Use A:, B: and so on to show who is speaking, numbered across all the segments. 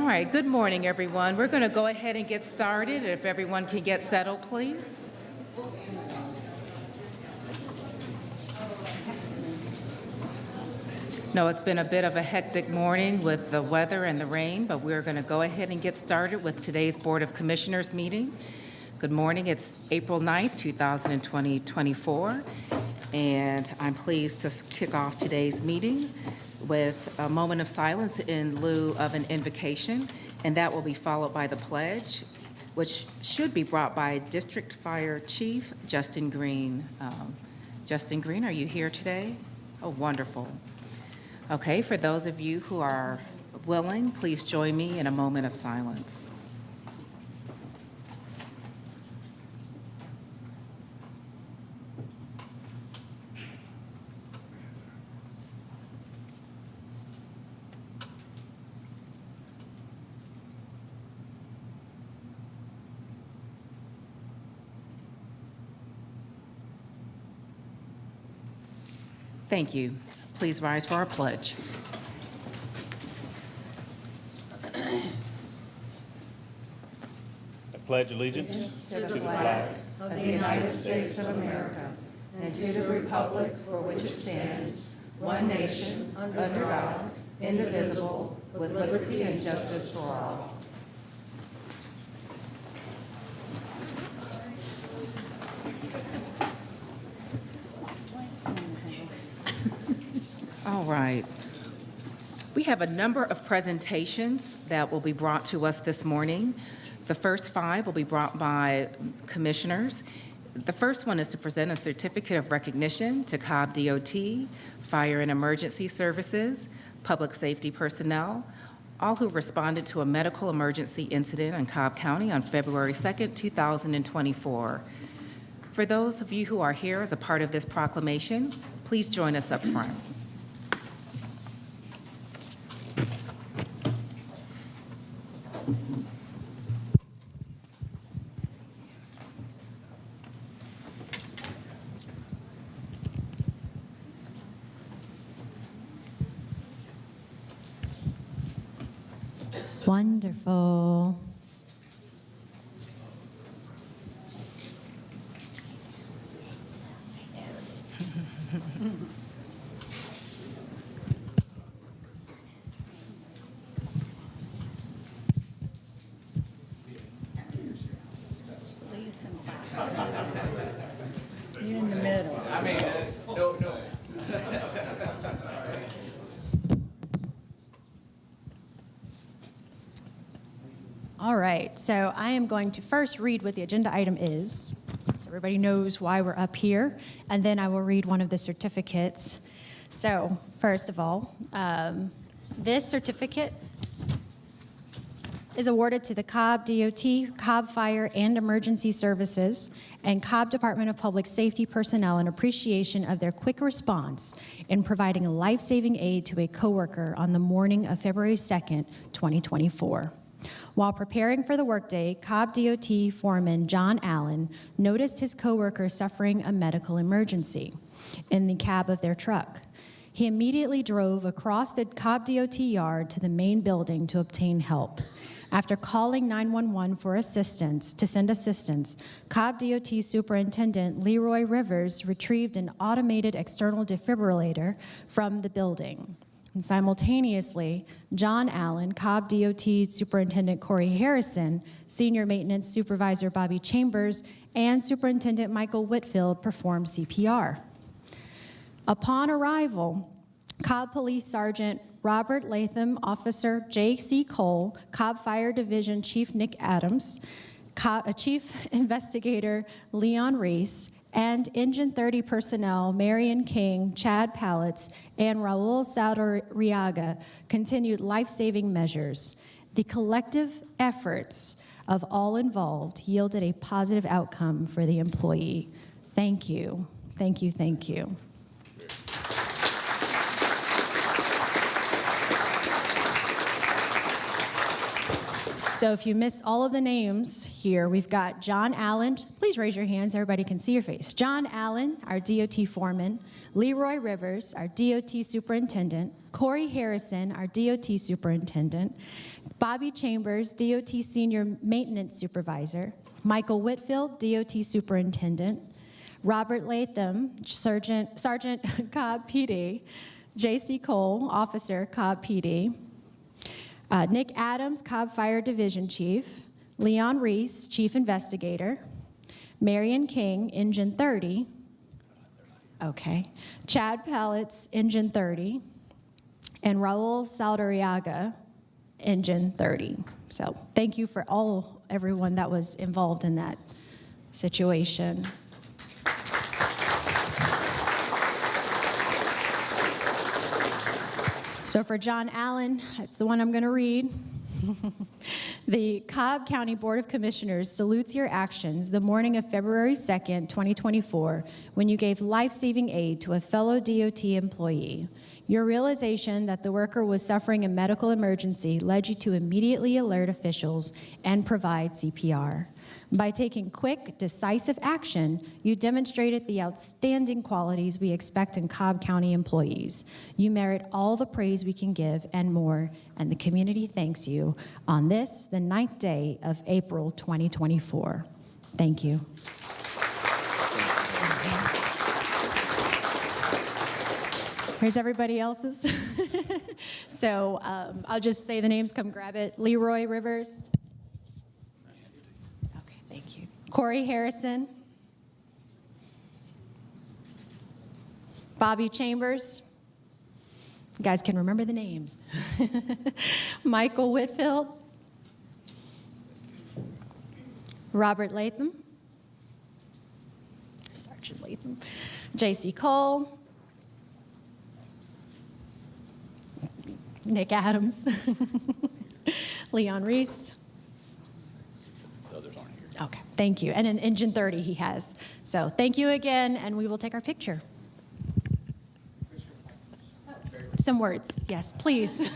A: All right, good morning, everyone. We're going to go ahead and get started. If everyone can get settled, please. No, it's been a bit of a hectic morning with the weather and the rain, but we're going to go ahead and get started with today's Board of Commissioners meeting. Good morning. It's April 9th, 2024, and I'm pleased to kick off today's meeting with a moment of silence in lieu of an invocation, and that will be followed by the pledge, which should be brought by District Fire Chief Justin Green. Justin Green, are you here today? Oh, wonderful. Okay, for those of you who are willing, please join me in a moment of silence. Thank you. Please rise for our pledge.
B: I pledge allegiance to the flag
A: of the United States of America and to the republic for which it stands, one nation, under God, indivisible, with liberty and justice for all. All right. We have a number of presentations that will be brought to us this morning. The first 5 will be brought by commissioners. The first one is to present a certificate of recognition to Cobb DOT, Fire and Emergency Services, Public Safety Personnel, all who responded to a medical emergency incident in Cobb County on February 2nd, 2024. For those of you who are here as a part of this proclamation, please join us up front.
C: Wonderful.
D: You're in the middle.
B: no.
C: All right, so I am going to first read what the agenda item is, so everybody knows why we're up here, and then I will read one of the certificates. So, first of all, this certificate is awarded to the Cobb DOT, Cobb Fire and Emergency Services, and Cobb Department of Public Safety personnel in appreciation of their quick response in providing life-saving aid to a coworker on the morning of February 2nd, 2024. While preparing for the workday, Cobb DOT foreman John Allen noticed his coworker suffering a medical emergency in the cab of their truck. He immediately drove across the Cobb DOT yard to the main building to obtain help. After calling 911 for assistance, Cobb DOT Superintendent Leroy Rivers retrieved an automated external defibrillator from the building. And simultaneously, John Allen, Cobb DOT Superintendent Corey Harrison, Senior Maintenance Supervisor Bobby Chambers, and Superintendent Michael Whitfield performed CPR. Upon arrival, Cobb Police Sergeant Robert Latham, Officer J.C. Cole, Cobb Fire Division Chief Nick Adams, Chief Investigator Leon Reese, and Engine 30 personnel Marion King, Chad Pallets, and Raul Saldarriaga continued life-saving measures. The collective efforts of all involved yielded a positive outcome for the employee. Thank you. Thank you. Thank you. So if you miss all of the names here, we've got John Allen. Please raise your hands. Everybody can see your face. John Allen, our DOT foreman. Leroy Rivers, our DOT superintendent. Corey Harrison, our DOT superintendent. Bobby Chambers, DOT Senior Maintenance Supervisor. Michael Whitfield, DOT Superintendent. Robert Latham, Sergeant Cobb PD. J.C. Cole, Officer Cobb PD. Nick Adams, Cobb Fire Division Chief. Leon Reese, Chief Investigator. Marion King, Engine 30. Okay. Chad Pellets, Engine 30. And Raul Saldariaga, Engine 30. So thank you for everyone that was involved in that situation. So for John Allen, that's the one I'm going to read. The Cobb County Board of Commissioners salutes your actions the morning of February 2nd, 2024, when you gave life-saving aid to a fellow DOT employee. Your realization that the worker was suffering a medical emergency led you to immediately alert officials and provide CPR. By taking quick, decisive action, you demonstrated the outstanding qualities we expect in Cobb County employees. You merit all the praise we can give and more, and the community thanks you on this, the 9th day of April 2024. Thank you. Here's everybody else's. So I'll just say the names, come grab it. Leroy Rivers. Okay, thank you. Corey Harrison. Bobby Chambers. You guys can remember the names. Michael Whitfield. Robert Latham. Sergeant Latham. J.C. Cole. Nick Adams. Leon Reese.
B: The others aren't here.
C: Okay, thank you. And an Engine 30 he has. So thank you again, and we will take our picture. Some words, yes, please.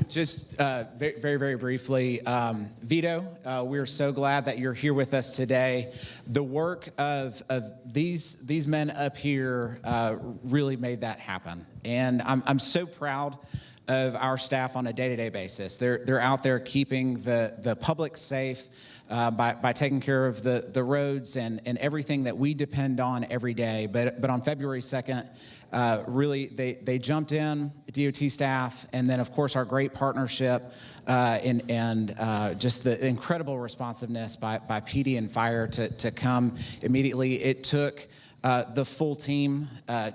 D: Just very, very briefly, Vito, we're so glad that you're here with us today. The work of these men up here really made that happen, and I'm so proud of our staff on a day-to-day basis. They're out there keeping the public safe by taking care of the roads and everything that we depend on every day. But on February 2nd, really they jumped in, DOT staff, and then of course our great partnership and just the incredible responsiveness by PD and fire to come immediately. It took the full team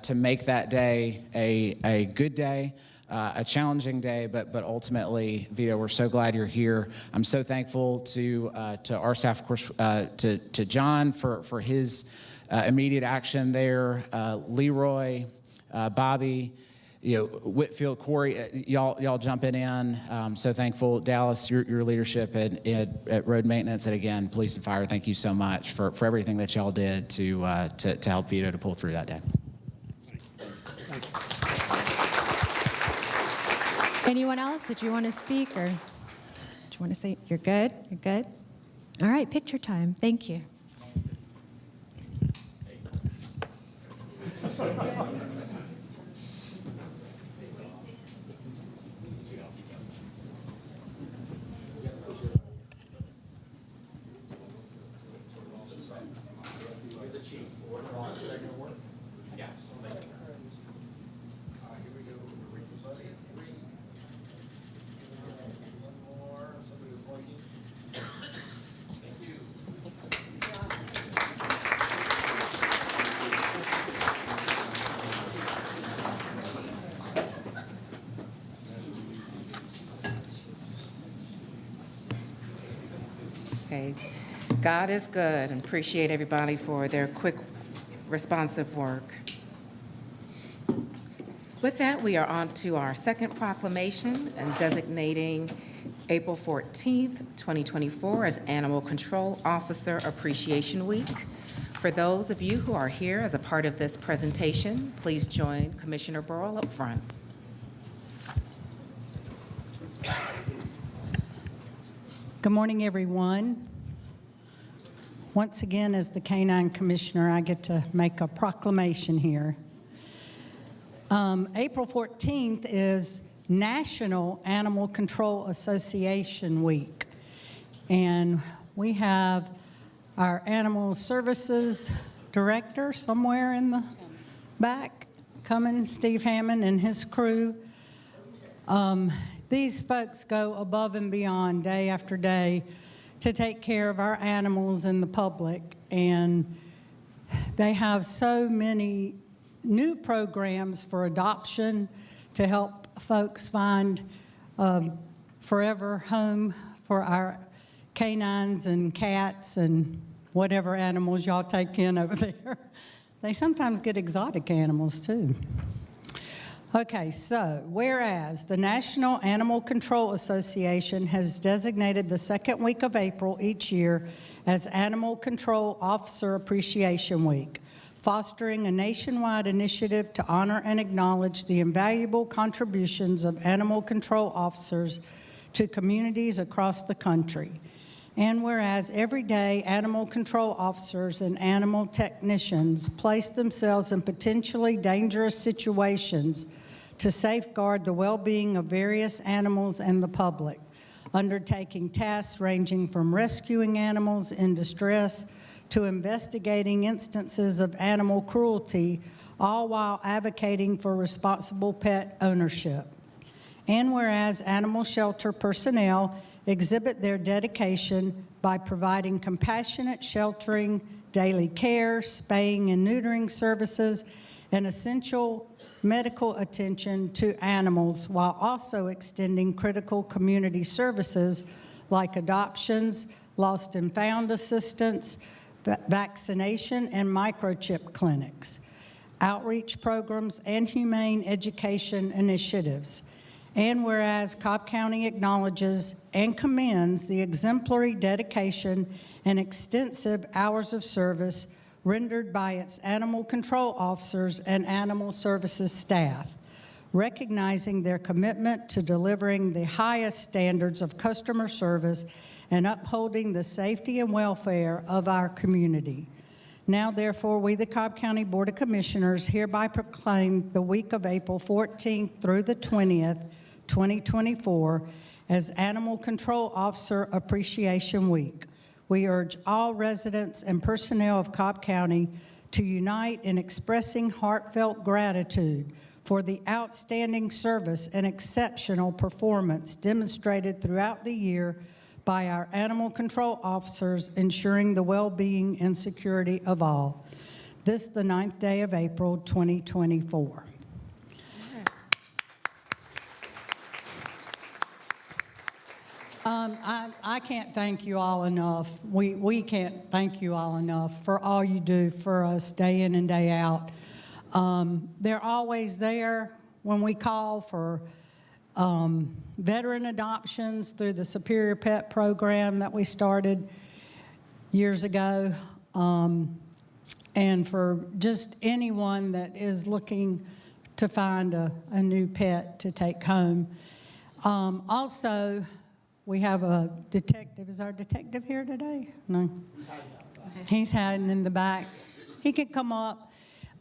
D: to make that day a good day. A challenging day, but ultimately, Vito, we're so glad you're here. I'm so thankful to our staff, of course, to John for his immediate action there, Leroy, Bobby, Whitfield, Corey, y'all jumping in. So thankful, Dallas, your leadership at road maintenance, and again, police and fire. Thank you so much for everything that y'all did to help Vito to pull through that day.
E: Thank you.
C: Anyone else? Did you want to speak, or do you want to say you're good? You're good? All right, picture time. Thank you.
A: Okay. God is good, and appreciate everybody for their quick, responsive work. With that, we are on to our second proclamation and designating April 14th, 2024 as Animal Control Officer Appreciation Week. For those of you who are here as a part of this presentation, please join Commissioner Burrell up front.
E: Good morning, everyone. Once again, as the Canine Commissioner, I get to make a proclamation here. April 14th is National Animal Control Association Week. And we have our Animal Services Director somewhere in the back coming, Steve Hammond and his crew. These folks go above and beyond day after day to take care of our animals and the public. And they have so many new programs for adoption to help folks find a forever home for our canines and cats and whatever animals y'all take in over there. They sometimes get exotic animals too. Okay, so whereas the National Animal Control Association has designated the second week of April each year as Animal Control Officer Appreciation Week, fostering a nationwide initiative to honor and acknowledge the invaluable contributions of animal control officers to communities across the country. And whereas every day animal control officers and animal technicians place themselves in potentially dangerous situations to safeguard the well-being of various animals and the public, undertaking tasks ranging from rescuing animals in distress to investigating instances of animal cruelty, all while advocating for responsible pet ownership. And whereas animal shelter personnel exhibit their dedication by providing compassionate sheltering, daily care, spaying and neutering services, and essential medical attention to animals, while also extending critical community services like adoptions, lost and found assistance, vaccination and microchip clinics, outreach programs, and humane education initiatives. And whereas Cobb County acknowledges and commends the exemplary dedication and extensive hours of service rendered by its animal control officers and animal services staff, recognizing their commitment to delivering the highest standards of customer service and upholding the safety and welfare of our community. Now, therefore, we, the Cobb County Board of Commissioners, hereby proclaim the week of April 14th through the 20th, 2024, as Animal Control Officer Appreciation Week. We urge all residents and personnel of Cobb County to unite in expressing heartfelt gratitude for the outstanding service and exceptional performance demonstrated throughout the year by our animal control officers, ensuring the well-being and security of all. This is the 9th day of April, 2024. I can't thank you all enough. We can't thank you all enough for all you do for us day in and day out. They're always there when we call for veteran adoptions through the Superior Pet Program that we started years ago, and for just anyone that is looking to find a new pet to take home. Also, we have a detective. Is our detective here today? No. He's hiding in the back. He could come up.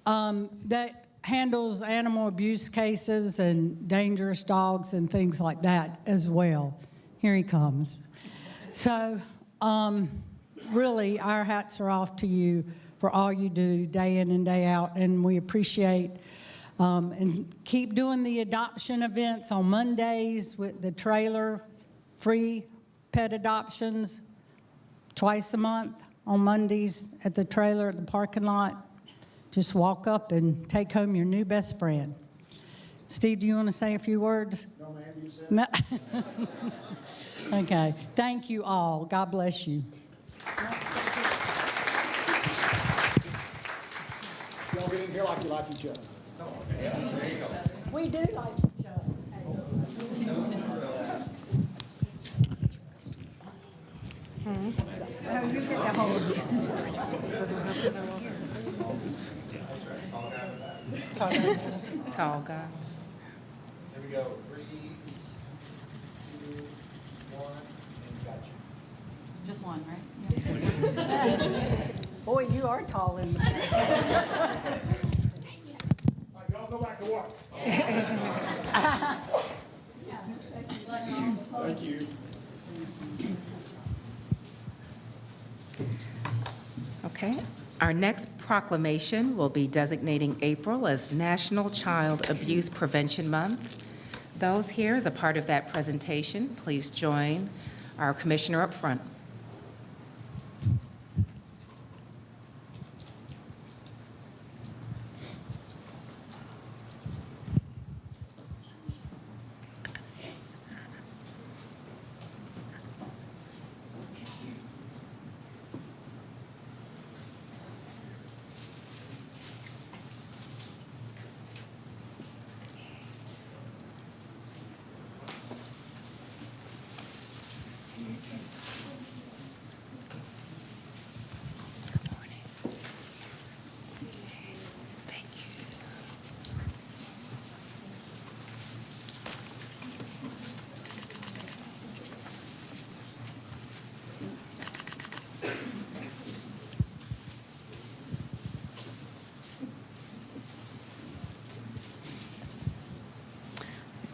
E: That handles animal abuse cases and dangerous dogs and things like that as well. Here he comes. So really, our hats are off to you for all you do day in and day out, and we appreciate and keep doing the adoption events on Mondays with the trailer, free pet adoptions twice a month on Mondays at the trailer at the parking lot. Just walk up and take home your new best friend. Steve, do you want to say a few words?
F: No, ma'am, you said
E: No. Okay. Thank you all. God bless you.
F: y'all get in here like you like each other.
E: We do like each other. No, you get the hold.
A: Tall guy.
F: Here we go. 3, 2, 1, and got you.
A: Just one, right?
E: Boy, you are tall in the back.
F: All right, y'all go back to work. Thank you.
A: Okay. Our next proclamation will be designating April as National Child Abuse Prevention Month. Those here, as a part of that presentation, please join our commissioner up front.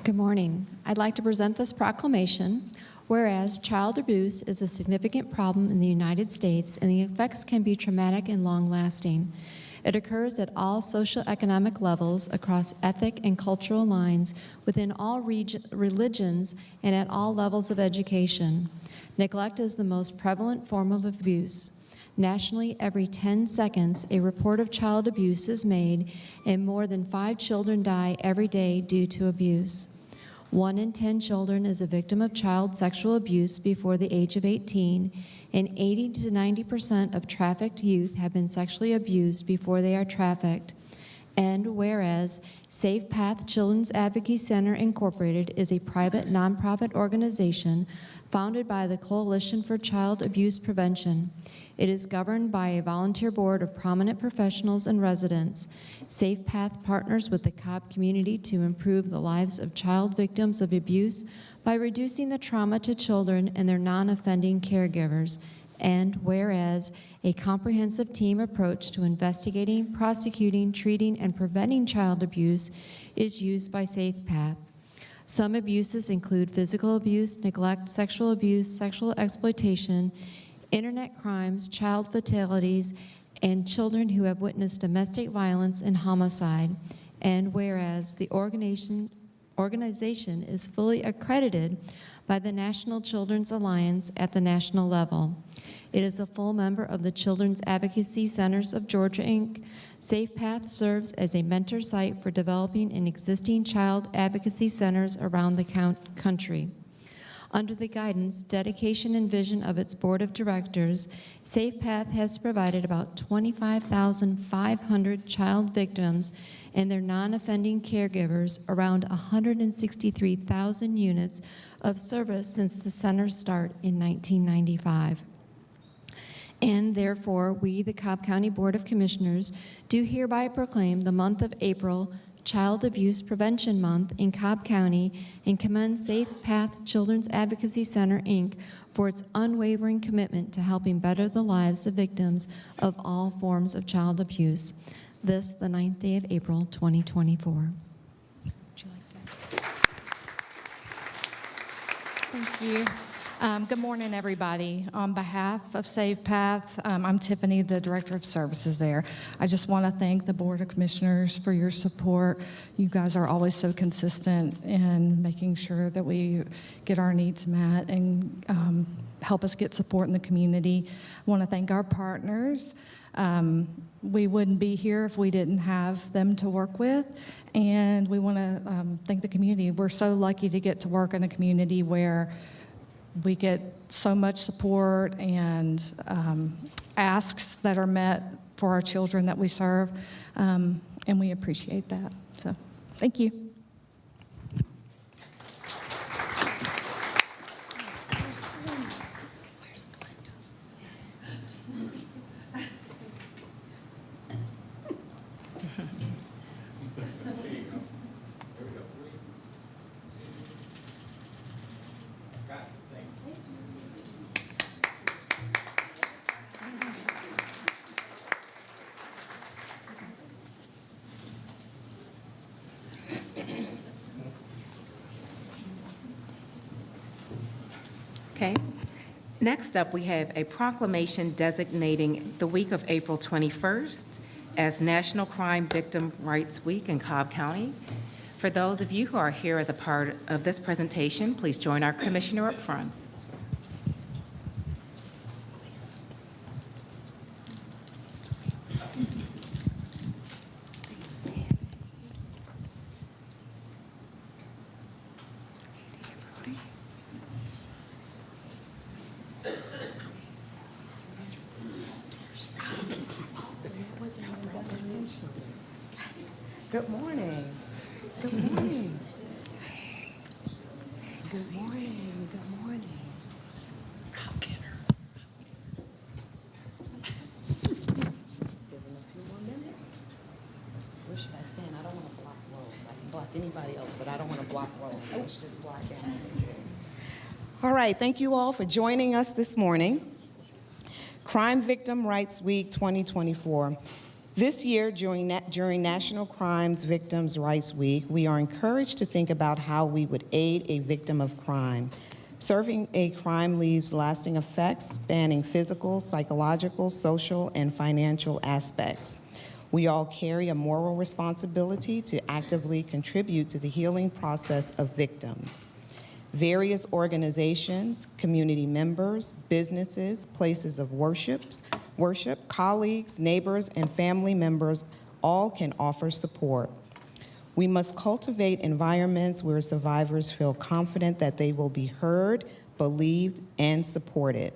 G: Good morning. I'd like to present this proclamation. Whereas child abuse is a significant problem in the United States and the effects can be traumatic and long-lasting. It occurs at all socioeconomic levels across ethnic and cultural lines within all religions and at all levels of education. Neglect is the most prevalent form of abuse. Nationally, every 10 seconds, a report of child abuse is made, and more than 5 children die every day due to abuse. 1 in 10 children is a victim of child sexual abuse before the age of 18, and 80 to 90% of trafficked youth have been sexually abused before they are trafficked. And whereas Safe Path Children's Advocacy Center Incorporated is a private nonprofit organization founded by the Coalition for Child Abuse Prevention. It is governed by a volunteer board of prominent professionals and residents. Safe Path partners with the Cobb community to improve the lives of child victims of abuse by reducing the trauma to children and their non-offending caregivers. And whereas a comprehensive team approach to investigating, prosecuting, treating, and preventing child abuse is used by Safe Path. Some abuses include physical abuse, neglect, sexual abuse, sexual exploitation, internet crimes, child fatalities, and children who have witnessed domestic violence and homicide. And whereas the organization is fully accredited by the National Children's Alliance at the national level. It is a full member of the Children's Advocacy Centers of Georgia, Inc. Safe Path serves as a mentor site for developing and existing child advocacy centers around the country. Under the guidance, dedication, and vision of its board of directors, Safe Path has provided about 25,500 child victims and their non-offending caregivers around 163,000 units of service since the center's start in 1995. And therefore, we, the Cobb County Board of Commissioners, do hereby proclaim the month of April Child Abuse Prevention Month in Cobb County and commend Safe Path Children's Advocacy Center, Inc. for its unwavering commitment to helping better the lives of victims of all forms of child abuse. This, the 9th day of April, 2024. Would you like to?
H: Thank you. Good morning, everybody. On behalf of Safe Path, I'm Tiffany, the Director of Services there. I just want to thank the Board of Commissioners for your support. You guys are always so consistent in making sure that we get our needs met and help us get support in the community. I want to thank our partners. We wouldn't be here if we didn't have them to work with, and we want to thank the community. We're so lucky to get to work in a community where we get so much support and asks that are met for our children that we serve, and we appreciate that. So, thank you.
A: Next up, we have a proclamation designating the week of April 21st as National Crime Victim Rights Week in Cobb County. For those of you who are here as a part of this presentation, please join our commissioner up front.
I: Good morning. Good morning. Good morning. Good morning. Give them a few more minutes. Where should I stand? I don't want to block rows. I can block anybody else, but I don't want to block rows. Let's just slide down. All right. Thank you all for joining us this morning. Crime Victim Rights Week 2024. This year, during National Crime Victims Rights Week, we are encouraged to think about how we would aid a victim of crime. Serving a crime leaves lasting effects spanning physical, psychological, social, and financial aspects. We all carry a moral responsibility to actively contribute to the healing process of victims. Various organizations, community members, businesses, places of worship, colleagues, neighbors, and family members all can offer support. We must cultivate environments where survivors feel confident that they will be heard, believed, and supported.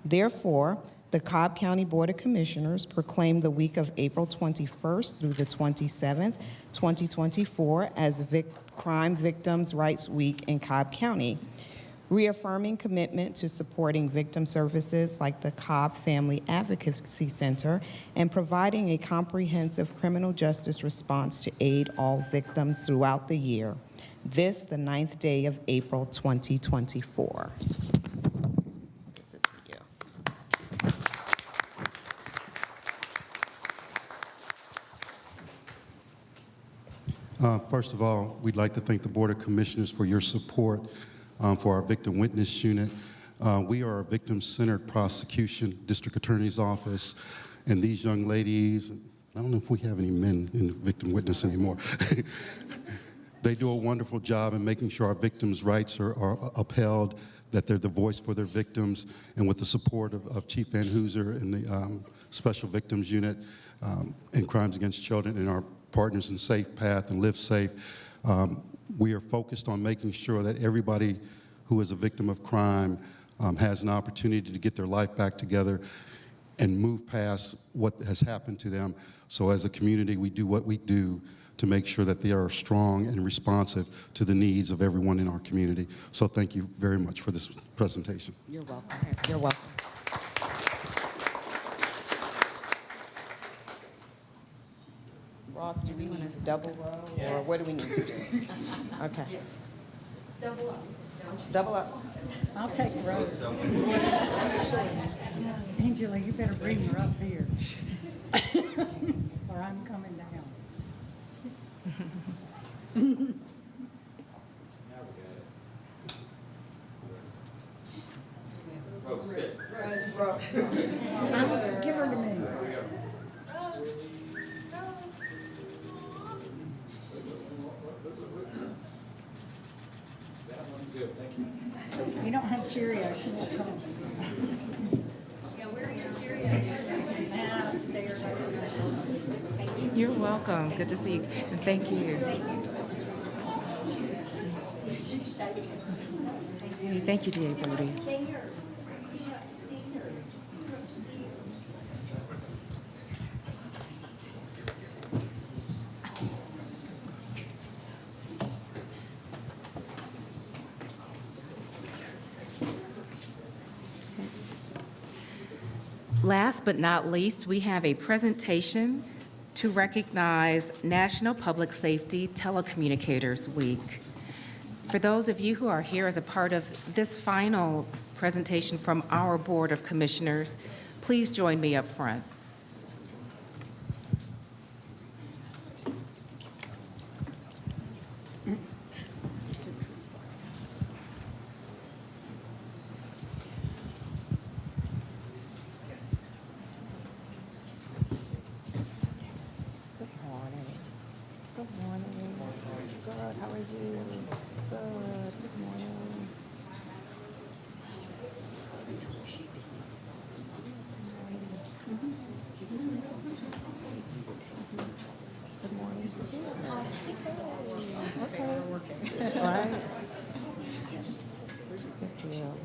I: Therefore, the Cobb County Board of Commissioners proclaimed the week of April 21st through the 27th, 2024 as Crime Victims Rights Week in Cobb County, reaffirming commitment to supporting victim services like the Cobb Family Advocacy Center and providing a comprehensive criminal justice response to aid all victims throughout the year. This, the 9th day of April 2024. This is for you.
J: First of all, we'd like to thank the Board of Commissioners for your support for our Victim Witness Unit. We are a victim-centered prosecution district attorney's office, and these young ladies, I don't know if we have any men in victim witness anymore. They do a wonderful job in making sure our victims' rights are upheld, that they're the voice for their victims, and with the support of Chief Van Hooser and the Special Victims Unit and Crimes Against Children and our partners in Safe Path and Live Safe, we are focused on making sure that everybody who is a victim of crime has an opportunity to get their life back together and move past what has happened to them. So as a community, we do what we do to make sure that they are strong and responsive to the needs of everyone in our community. So thank you very much for this presentation.
I: You're welcome. You're welcome. Ross, do we want to double row, or what do we need to do? Okay. Double up. Double up.
E: I'll take Rose. Angela, you better bring her up here. Or I'm coming down. Give her to me. You don't have Cheerios. She won't come. Yeah, where are your Cheerios? Downstairs.
A: You're welcome. Good to see you. And thank you. Thank you, D.A. Brody. Last but not least, we have a presentation to recognize National Public Safety Telecommunicators Week. For those of you who are here as a part of this final presentation from our Board of Commissioners, please join me up front. How are you? Good. Good morning. Good morning. Okay. All right. Good deal.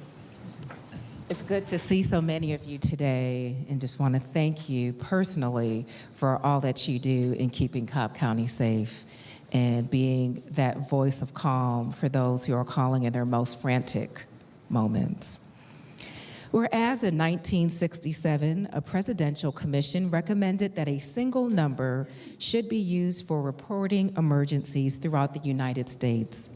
A: It's good to see so many of you today, and just want to thank you personally for all that you do in keeping Cobb County safe and being that voice of calm for those who are calling in their most frantic moments. Whereas in 1967, a presidential commission recommended that a single number should be used for reporting emergencies throughout the United States.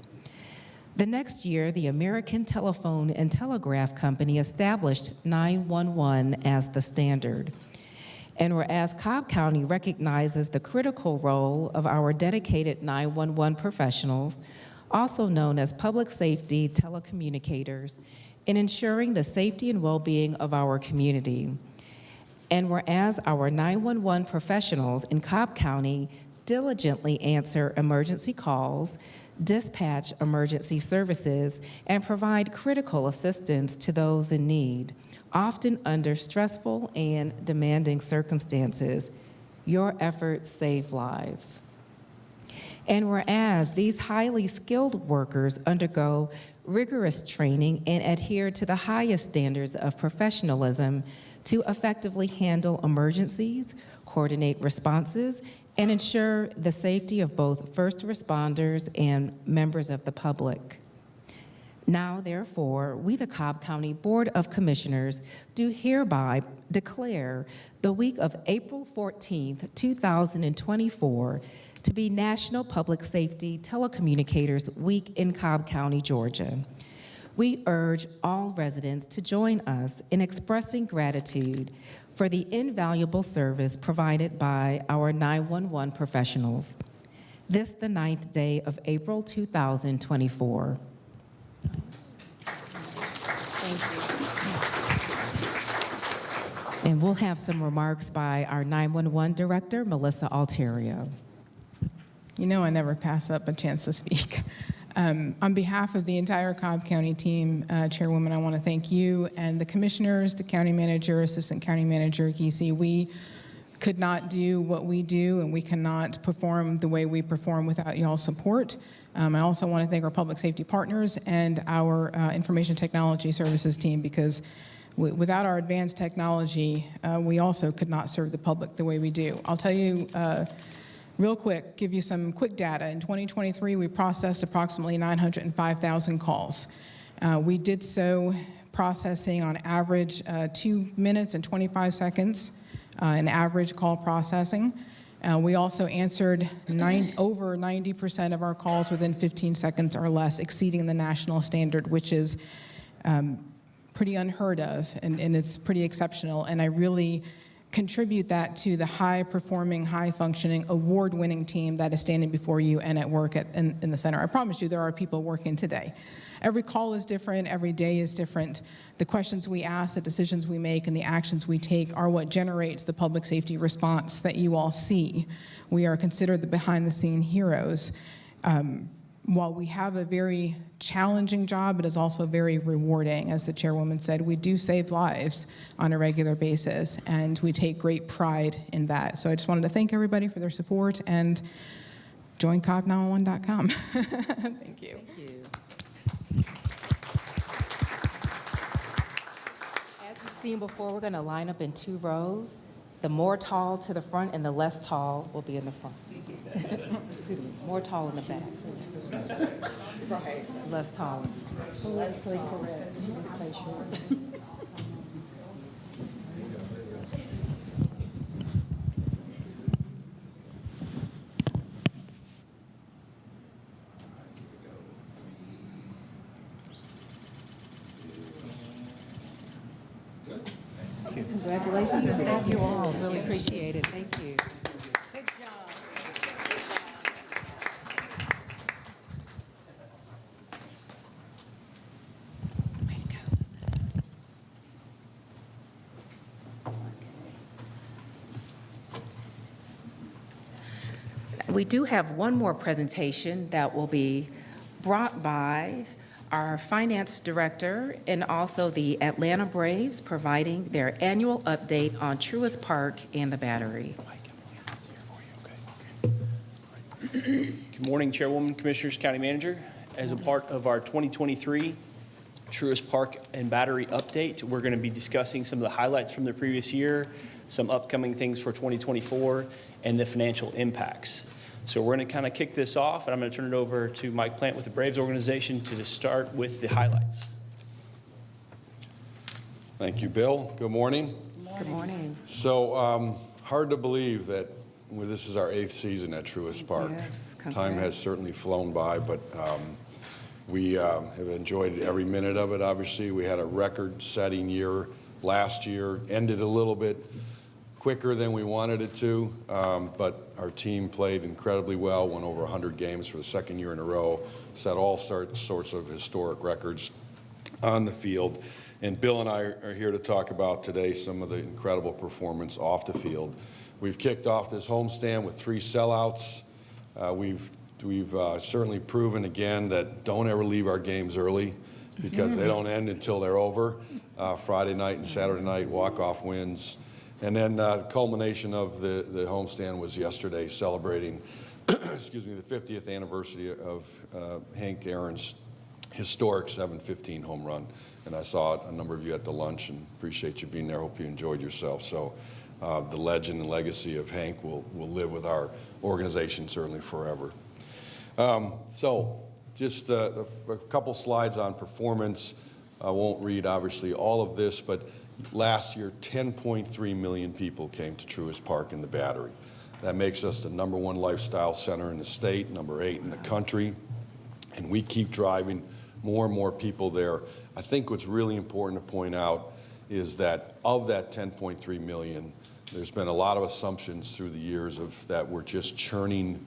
A: The next year, the American Telephone and Telegraph Company established 911 as the standard. And whereas Cobb County recognizes the critical role of our dedicated 911 professionals, also known as public safety telecommunicators, in ensuring the safety and well-being of our community. And whereas our 911 professionals in Cobb County diligently answer emergency calls, dispatch emergency services, and provide critical assistance to those in need, often under stressful and demanding circumstances, your efforts save lives. And whereas these highly skilled workers undergo rigorous training and adhere to the highest standards of professionalism to effectively handle emergencies, coordinate responses, and ensure the safety of both first responders and members of the public. Now, therefore, we, the Cobb County Board of Commissioners, do hereby declare the week of April 14th, 2024, to be National Public Safety Telecommunicators Week in Cobb County, Georgia. We urge all residents to join us in expressing gratitude for the invaluable service provided by our 911 professionals. This, the 9th day of April 2024. Thank you. And we'll have some remarks by our 911 Director, Melissa Alterio.
K: You know I never pass up a chance to speak. On behalf of the entire Cobb County team, Chairwoman, I want to thank you and the commissioners, the county manager, assistant county manager, Geesey. We could not do what we do, and we cannot perform the way we perform without y'all's support. I also want to thank our public safety partners and our information technology services team, because without our advanced technology, we also could not serve the public the way we do. I'll tell you real quick, give you some quick data. In 2023, we processed approximately 905,000 calls. We did so processing on average 2 minutes and 25 seconds in average call processing. We also answered over 90% of our calls within 15 seconds or less, exceeding the national standard, which is pretty unheard of, and it's pretty exceptional. And I really contribute that to the high-performing, high-functioning, award-winning team that is standing before you and at work in the center. I promise you there are people working today. Every call is different, every day is different. The questions we ask, the decisions we make, and the actions we take are what generates the public safety response that you all see. We are considered the behind-the-scene heroes. While we have a very challenging job, it is also very rewarding. As the chairwoman said, we do save lives on a regular basis, and we take great pride in that. So I just wanted to thank everybody for their support, and join Cobb911.com. Thank you.
A: Thank you. As we've seen before, we're going to line up in 2 rows. The more tall to the front and the less tall will be in the front. Excuse me, more tall in the back. Right. Less tall.
I: Politically correct.
A: Congratulations and thank you all. Really appreciate it. Thank you.
I: Good job.
A: Way to go. We do have one more presentation that will be brought by our finance director and also the Atlanta Braves, providing their annual update on Truist Park and the Battery.
B: Good morning, Chairwoman, Commissioners, County Manager. As a part of our 2023 Truist Park and Battery update, we're going to be discussing some of the highlights from the previous year, some upcoming things for 2024, and the financial impacts. So we're going to kind of kick this off, and I'm going to turn it over to Mike Plant with the Braves organization to just start with the highlights.
L: Thank you, Bill. Good morning.
A: Good morning.
L: So hard to believe that this is our 8th season at Truist Park.
A: Yes,
L: Time has certainly flown by, but we have enjoyed every minute of it, obviously. We had a record-setting year last year, ended a little bit quicker than we wanted it to, but our team played incredibly well, won over 100 games for the second year in a row, set all sorts of historic records on the field. And Bill and I are here to talk about today some of the incredible performance off the field. We've kicked off this homestand with 3 sellouts. We've certainly proven again that don't ever leave our games early because they don't end until they're over. Friday night and Saturday night walk-off wins. And then the culmination of the homestand was yesterday, celebrating, excuse me, the 50th anniversary of Hank Aaron's historic 715 home run. And I saw a number of you at the lunch and appreciate you being there. Hope you enjoyed yourself. So the legend and legacy of Hank will live with our organization certainly forever. So just a couple slides on performance. I won't read obviously all of this, but last year 10.3 million people came to Truist Park in the Battery. That makes us the #1 lifestyle center in the state, #8 in the country, and we keep driving more and more people there. I think what's really important to point out is that of that 10.3 million, there's been a lot of assumptions through the years of that we're just churning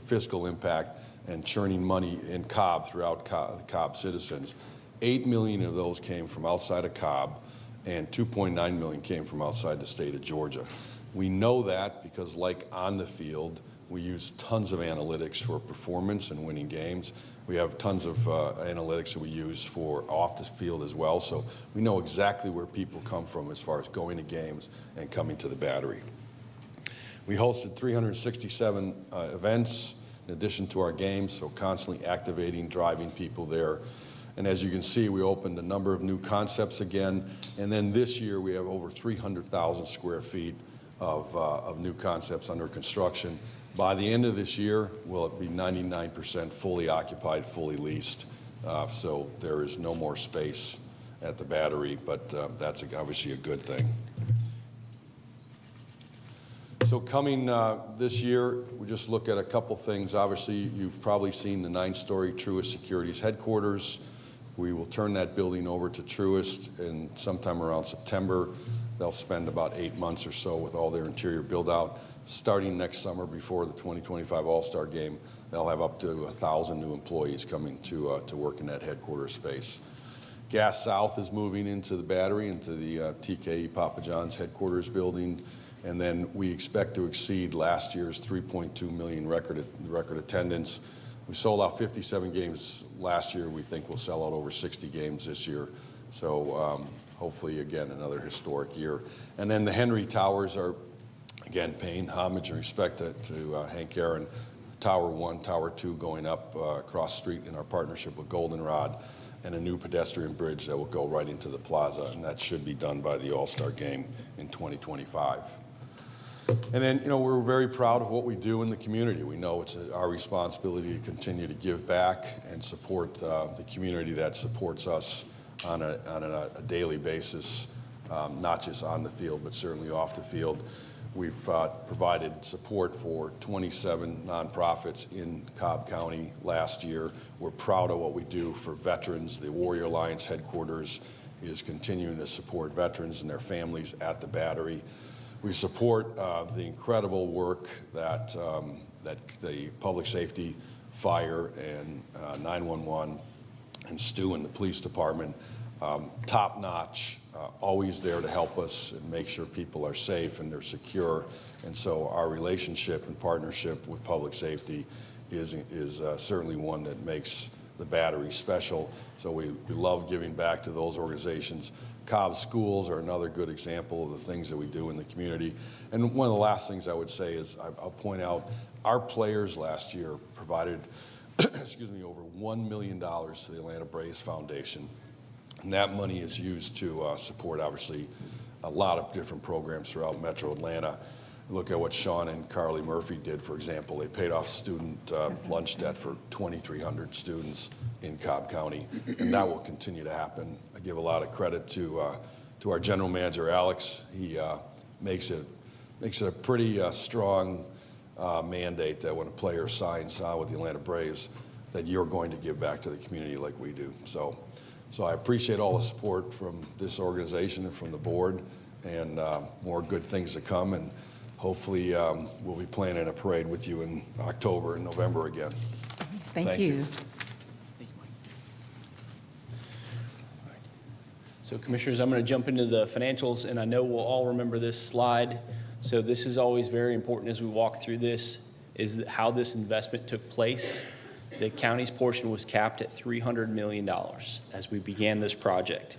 L: fiscal impact and churning money in Cobb throughout Cobb citizens. 8 million of those came from outside of Cobb, and 2.9 million came from outside the state of Georgia. We know that because, like on the field, we use tons of analytics for performance and winning games. We have tons of analytics that we use for off the field as well, so we know exactly where people come from as far as going to games and coming to the Battery. We hosted 367 events in addition to our games, so constantly activating, driving people there. And as you can see, we opened a number of new concepts again, and then this year we have over 300,000 square feet of new concepts under construction. By the end of this year, will it be 99% fully occupied, fully leased. So there is no more space at the Battery, but that's obviously a good thing. So coming this year, we just look at a couple things. Obviously, you've probably seen the 9-story Truist Securities headquarters. We will turn that building over to Truist in sometime around September. They'll spend about 8 months or so with all their interior build-out. Starting next summer before the 2025 All-Star Game, they'll have up to 1,000 new employees coming to work in that headquarters space. Gas South is moving into the Battery, into the TKE Papa John's headquarters building, and then we expect to exceed last year's 3.2 million record attendance. We sold out 57 games last year. We think we'll sell out over 60 games this year. So hopefully, again, another historic year. And then the Henry Towers are, again, paying homage and respect to Hank Aaron. Tower 1, Tower 2 going up across the street in our partnership with Goldenrod, and a new pedestrian bridge that will go right into the plaza, and that should be done by the All-Star Game in 2025. And then, we're very proud of what we do in the community. We know it's our responsibility to continue to give back and support the community that supports us on a daily basis, not just on the field, but certainly off the field. We've provided support for 27 nonprofits in Cobb County last year. We're proud of what we do for veterans. The Warrior Alliance headquarters is continuing to support veterans and their families at the Battery. We support the incredible work that the public safety, fire, and 911 and Stu and the police department, top-notch always there to help us and make sure people are safe and they're secure. And so our relationship and partnership with public safety is certainly one that makes the Battery special. So we love giving back to those organizations. Cobb schools are another good example of the things that we do in the community. And one of the last things I would say is I'll point out our players last year provided excuse me, over $1 million to the Atlanta Braves Foundation. And that money is used to support, obviously, a lot of different programs throughout Metro Atlanta. Look at what Sean and Carly Murphy did, for example. They paid off student lunch debt for 2,300 students in Cobb County, and that will continue to happen. I give a lot of credit to our general manager, Alex. He makes it a pretty strong mandate that when a player signs with the Atlanta Braves, that you're going to give back to the community like we do. So I appreciate all the support from this organization and from the board, and more good things to come. And hopefully we'll be planning a parade with you in October and November again.
A: Thank you.
B: Thank you, Mike. All right. So Commissioners, I'm going to jump into the financials, and I know we'll all remember this slide. So this is always very important as we walk through this, is how this investment took place. The county's portion was capped at $300 million as we began this project.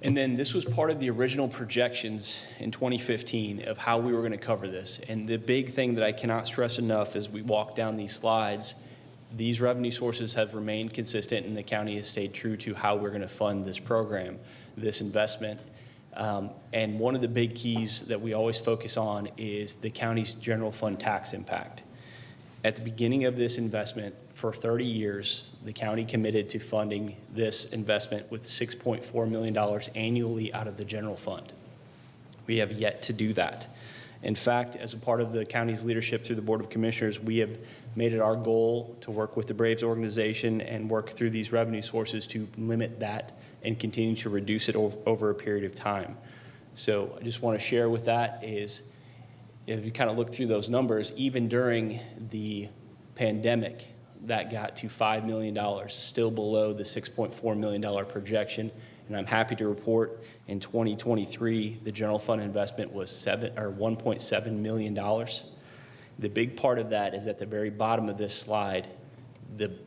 B: And then this was part of the original projections in 2015 of how we were going to cover this. And the big thing that I cannot stress enough as we walk down these slides, these revenue sources have remained consistent, and the county has stayed true to how we're going to fund this program, this investment. And one of the big keys that we always focus on is the county's general fund tax impact. At the beginning of this investment, for 30 years, the county committed to funding this investment with $6.4 million annually out of the general fund. We have yet to do that. In fact, as a part of the county's leadership through the Board of Commissioners, we have made it our goal to work with the Braves organization and work through these revenue sources to limit that and continue to reduce it over a period of time. So I just want to share with that is, if you kind of look through those numbers, even during the pandemic, that got to $5 million, still below the $6.4 million projection. And I'm happy to report in 2023, the general fund investment was $1.7 million. The big part of that is at the very bottom of this slide.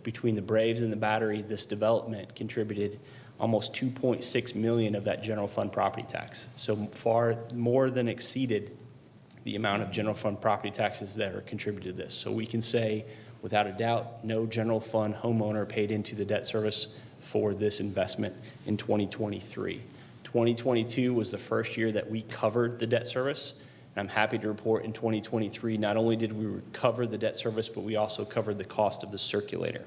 B: Between the Braves and the Battery, this development contributed almost $2.6 million of that general fund property tax. So far more than exceeded the amount of general fund property taxes that are contributed to this. So we can say, without a doubt, no general fund homeowner paid into the debt service for this investment in 2023. 2022 was the first year that we covered the debt service. And I'm happy to report in 2023, not only did we recover the debt service, but we also covered the cost of the circulator.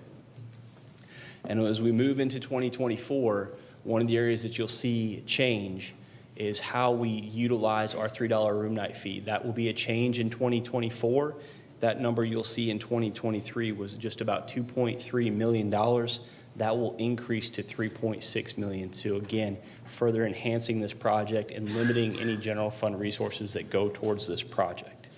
B: And as we move into 2024, one of the areas that you'll see change is how we utilize our $3 room night fee. That will be a change in 2024. That number you'll see in 2023 was just about $2.3 million. That will increase to $3.6 million. So again, further enhancing this project and limiting any general fund resources that go towards this project.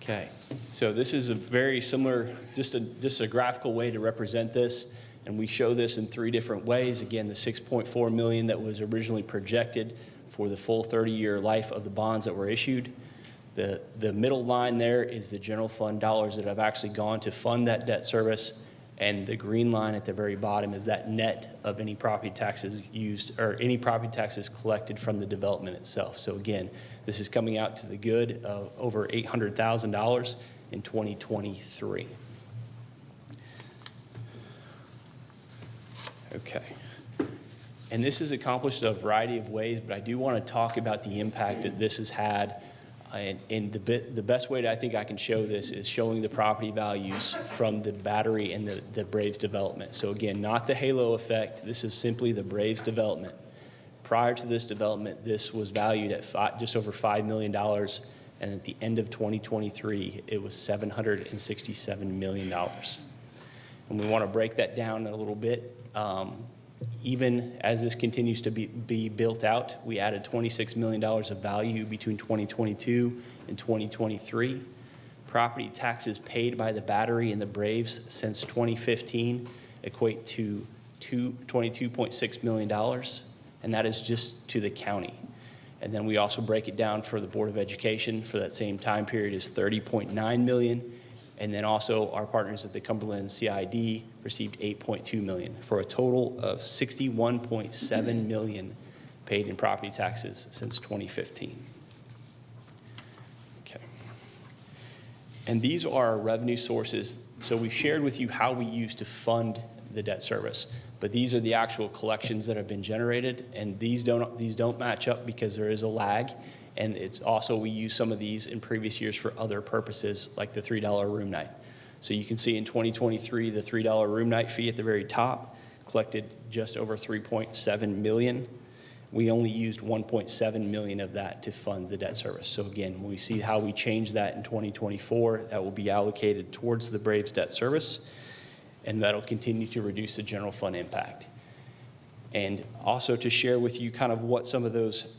B: Okay, so this is a very similar, just a graphical way to represent this. And we show this in three different ways. Again, the $6.4 million that was originally projected for the full 30-year life of the bonds that were issued. The middle line there is the general fund dollars that have actually gone to fund that debt service. And the green line at the very bottom is that net of any property taxes used, or any property taxes collected from the development itself. So again, this is coming out to the good of over $800,000 in 2023. Okay. And this is accomplished a variety of ways, but I do want to talk about the impact that this has had. And the best way that I think I can show this is showing the property values from the Battery and the Braves development. So again, not the halo effect. This is simply the Braves development. Prior to this development, this was valued at just over $5 million. And at the end of 2023, it was $767 million. And we want to break that down a little bit. Even as this continues to be built out, we added $26 million of value between 2022 and 2023. Property taxes paid by the Battery and the Braves since 2015 equate to $22.6 million, and that is just to the county. And then we also break it down for the Board of Education for that same time period is $30.9 million. And then also our partners at the Cumberland CID received $8.2 million for a total of $61.7 million paid in property taxes since 2015. Okay. And these are our revenue sources. So we shared with you how we use to fund the debt service, but these are the actual collections that have been generated, and these don't match up because there is a lag. And it's also, we use some of these in previous years for other purposes, like the $3 room night. So you can see in 2023, the $3 room night fee at the very top collected just over $3.7 million. We only used $1.7 million of that to fund the debt service. So again, when we see how we change that in 2024, that will be allocated towards the Braves debt service, and that'll continue to reduce the general fund impact. And also to share with you kind of what some of those,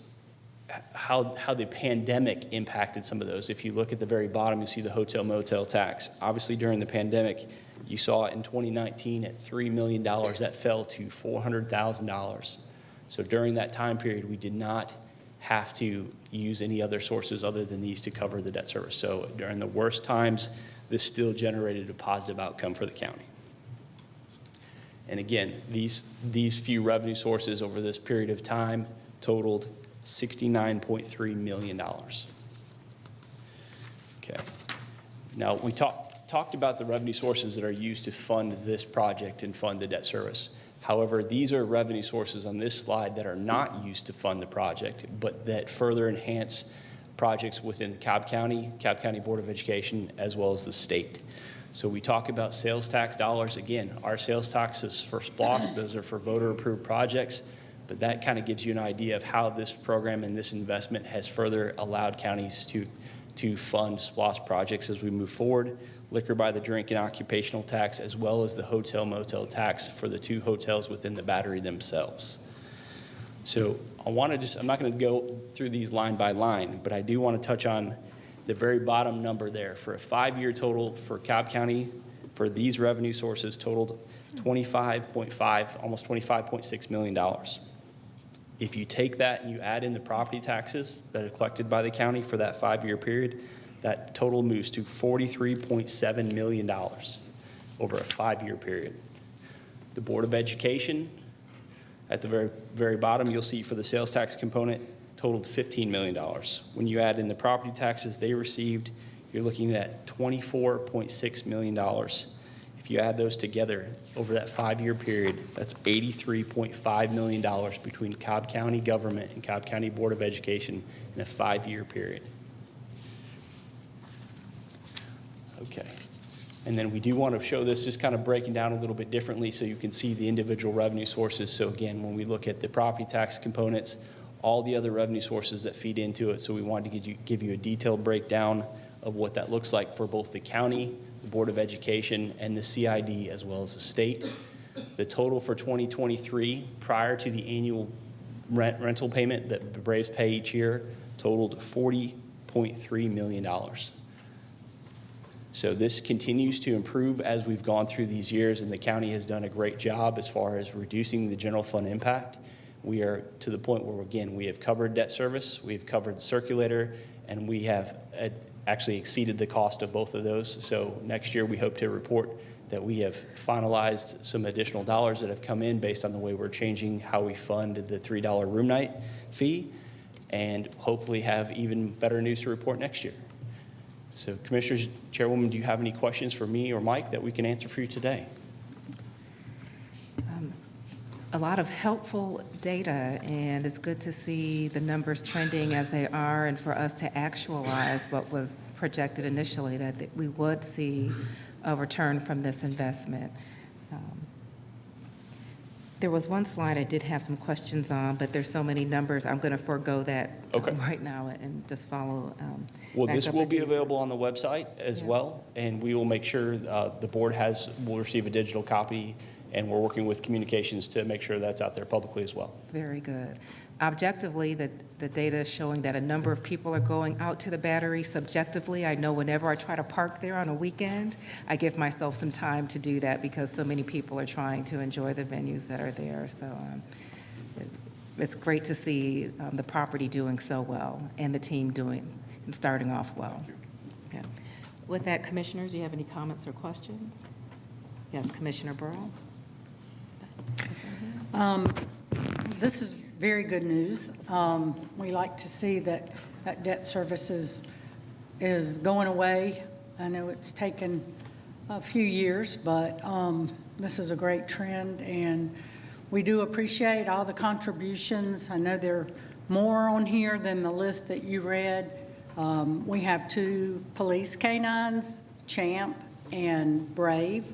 B: how the pandemic impacted some of those. If you look at the very bottom, you see the hotel motel tax. Obviously during the pandemic, you saw it in 2019 at $3 million, that fell to $400,000. So during that time period, we did not have to use any other sources other than these to cover the debt service. So during the worst times, this still generated a positive outcome for the county. And again, these few revenue sources over this period of time totaled $69.3 million. Okay. Now, we talked about the revenue sources that are used to fund this project and fund the debt service. However, these are revenue sources on this slide that are not used to fund the project, but that further enhance projects within Cobb County Board of Education, as well as the state. So we talk about sales tax dollars. Again, our sales taxes for SPLOST, those are for voter-approved projects, but that kind of gives you an idea of how this program and this investment has further allowed counties to fund SPLOST projects as we move forward. Liquor by the drink and occupational tax, as well as the hotel motel tax for the 2 hotels within the battery themselves. So I'm not going to go through these line by line, but I do want to touch on the very bottom number there. For a 5-year total for Cobb County, for these revenue sources totaled $25.5, almost $25.6 million. If you take that and you add in the property taxes that are collected by the county for that 5-year period, that total moves to $43.7 million over a 5-year period. The Board of Education, at the very, very bottom, you'll see for the sales tax component, totaled $15 million. When you add in the property taxes they received, you're looking at $24.6 million. If you add those together over that 5-year period, that's $83.5 million between Cobb County government and Cobb County Board of Education in a 5-year period. Okay. And then we do want to show this just kind of breaking down a little bit differently so you can see the individual revenue sources. So again, when we look at the property tax components, all the other revenue sources that feed into it. So we wanted to give you a detailed breakdown of what that looks like for both the county, the Board of Education, and the CID, as well as the state. The total for 2023, prior to the annual rental payment that the Braves pay each year, totaled $40.3 million. So this continues to improve as we've gone through these years, and the county has done a great job as far as reducing the general fund impact. We are to the point where, again, we have covered debt service, we've covered the circulator, and we have actually exceeded the cost of both of those. So next year we hope to report that we have finalized some additional dollars that have come in based on the way we're changing how we fund the $3 room night fee, and hopefully have even better news to report next year. So Commissioners, Chairwoman, do you have any questions for me or Mike that we can answer for you today?
A: A lot of helpful data, and it's good to see the numbers trending as they are, and for us to actualize what was projected initially, that we would see a return from this investment. There was one slide I did have some questions on, but there's so many numbers, I'm going to forego that right now and just follow.
B: Well, this will be available on the website as well, and we will make sure the board will receive a digital copy and we're working with communications to make sure that's out there publicly as well.
A: Very good. Objectively, the data is showing that a number of people are going out to the Battery. Subjectively, I know whenever I try to park there on a weekend, I give myself some time to do that because so many people are trying to enjoy the venues that are there. So it's great to see the property doing so well and the team doing and starting off well. Yeah. With that, commissioners, do you have any comments or questions? Yes, Commissioner Burrow.
E: This is very good news. We like to see that debt service is going away. I know it's taken a few years, but this is a great trend, and we do appreciate all the contributions. I know there are more on here than the list that you read. We have 2 police canines, Champ and Brave,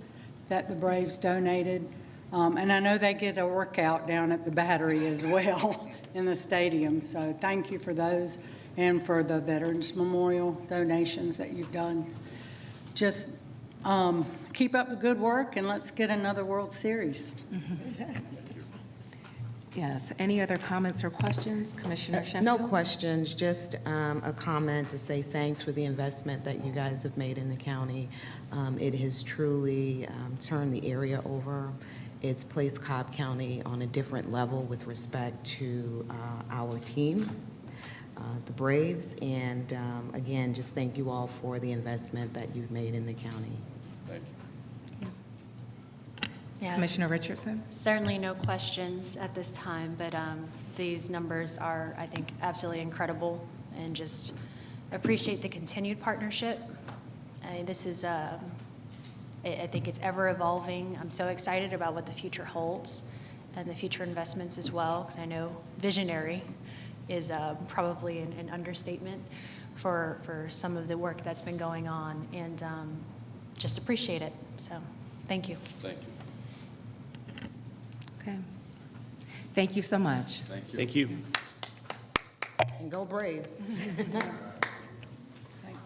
E: that the Braves donated. And I know they get a workout down at the Battery as well in the stadium. So thank you for those and for the Veterans Memorial donations that you've done. Just keep up the good work and let's get another World Series.
A: Yes. Any other comments or questions? Commissioner Sheffield?
I: No questions, just a comment to say thanks for the investment that you guys have made in the county. It has truly turned the area over. It's placed Cobb County on a different level with respect to our team, the Braves, and again, just thank you all for the investment that you've made in the county.
L: Thank you.
M: Yes.
A: Commissioner Richardson?
M: Certainly no questions at this time, but these numbers are, I think, absolutely incredible, and just appreciate the continued partnership. This is, I think it's ever evolving. I'm so excited about what the future holds and the future investments as well, because I know visionary is probably an understatement for some of the work that's been going on, and just appreciate it. So thank you.
L: Thank you.
A: Okay. Thank you so much.
L: Thank you.
B: Thank you.
I: And go Braves.
E: Thanks,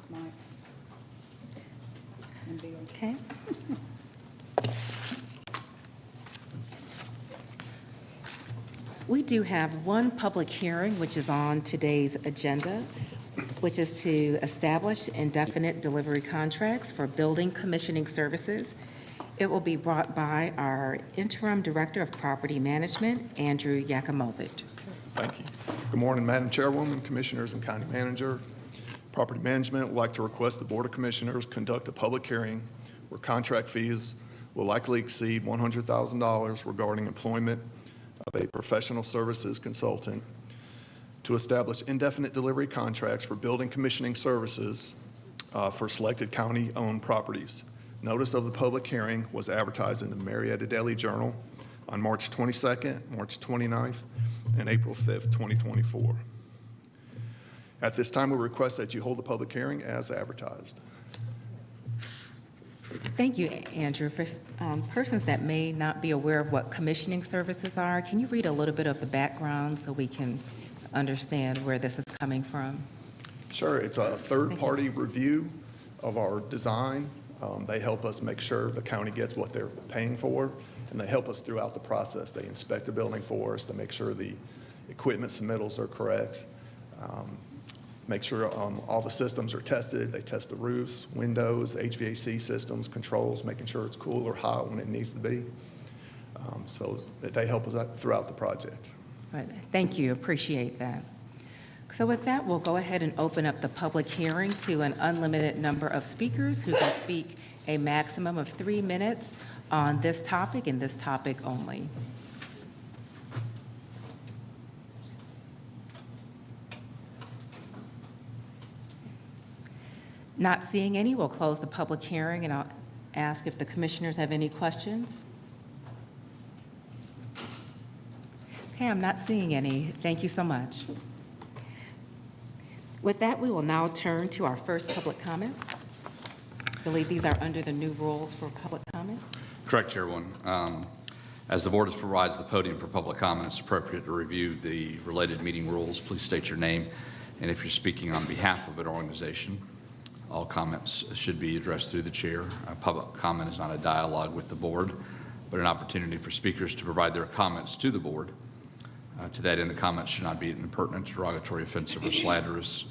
E: Mike. And Bill.
A: Okay. We do have one public hearing, which is on today's agenda, which is to establish indefinite delivery contracts for building commissioning services. It will be brought by our Interim Director of Property Management, Andrew Yakimovich.
N: Thank you. Good morning, Madam Chairwoman, Commissioners, and County Manager. Property Management would like to request the Board of Commissioners conduct a public hearing where contract fees will likely exceed $100,000 regarding employment of a professional services consultant to establish indefinite delivery contracts for building commissioning services for selected county-owned properties. Notice of the public hearing was advertised in the Marietta Daily Journal on March 22nd, March 29th, and April 5th, 2024. At this time, we request that you hold the public hearing as advertised.
A: Thank you, Andrew. For persons that may not be aware of what commissioning services are, can you read a little bit of the background so we can understand where this is coming from?
N: Sure, it's a third-party review of our design. They help us make sure the county gets what they're paying for, and they help us throughout the process. They inspect the building for us to make sure the equipment submittals are correct, make sure all the systems are tested. They test the roofs, windows, HVAC systems, controls, making sure it's cool or hot when it needs to be. So that they help us out throughout the project.
A: Right. Thank you. Appreciate that. So with that, we'll go ahead and open up the public hearing to an unlimited number of speakers who can speak a maximum of 3 minutes on this topic and this topic only. Not seeing any, we'll close the public hearing, and I'll ask if the commissioners have any questions. Okay, I'm not seeing any. Thank you so much. With that, we will now turn to our first public comment. I believe these are under the new rules for public comment.
O: Correct, Chairwoman. As the board provides the podium for public comment, it's appropriate to review the related meeting rules. Please state your name, and if you're speaking on behalf of an organization, all comments should be addressed through the chair. Public comment is not a dialogue with the board. but an opportunity for speakers to provide their comments to the board. To that end, the comments should not be impertinent, derogatory, offensive, or slanderous.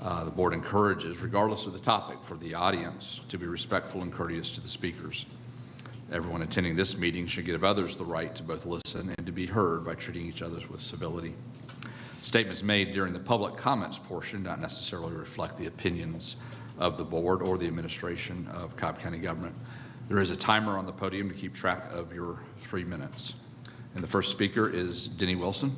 O: The board encourages, regardless of the topic, for the audience to be respectful and courteous to the speakers. Everyone attending this meeting should give others the right to both listen and to be heard by treating each other with civility. Statements made during the public comments portion not necessarily reflect the opinions of the board or the administration of Cobb County government. There is a timer on the podium to keep track of your 3 minutes. And the first speaker is Denny Wilson.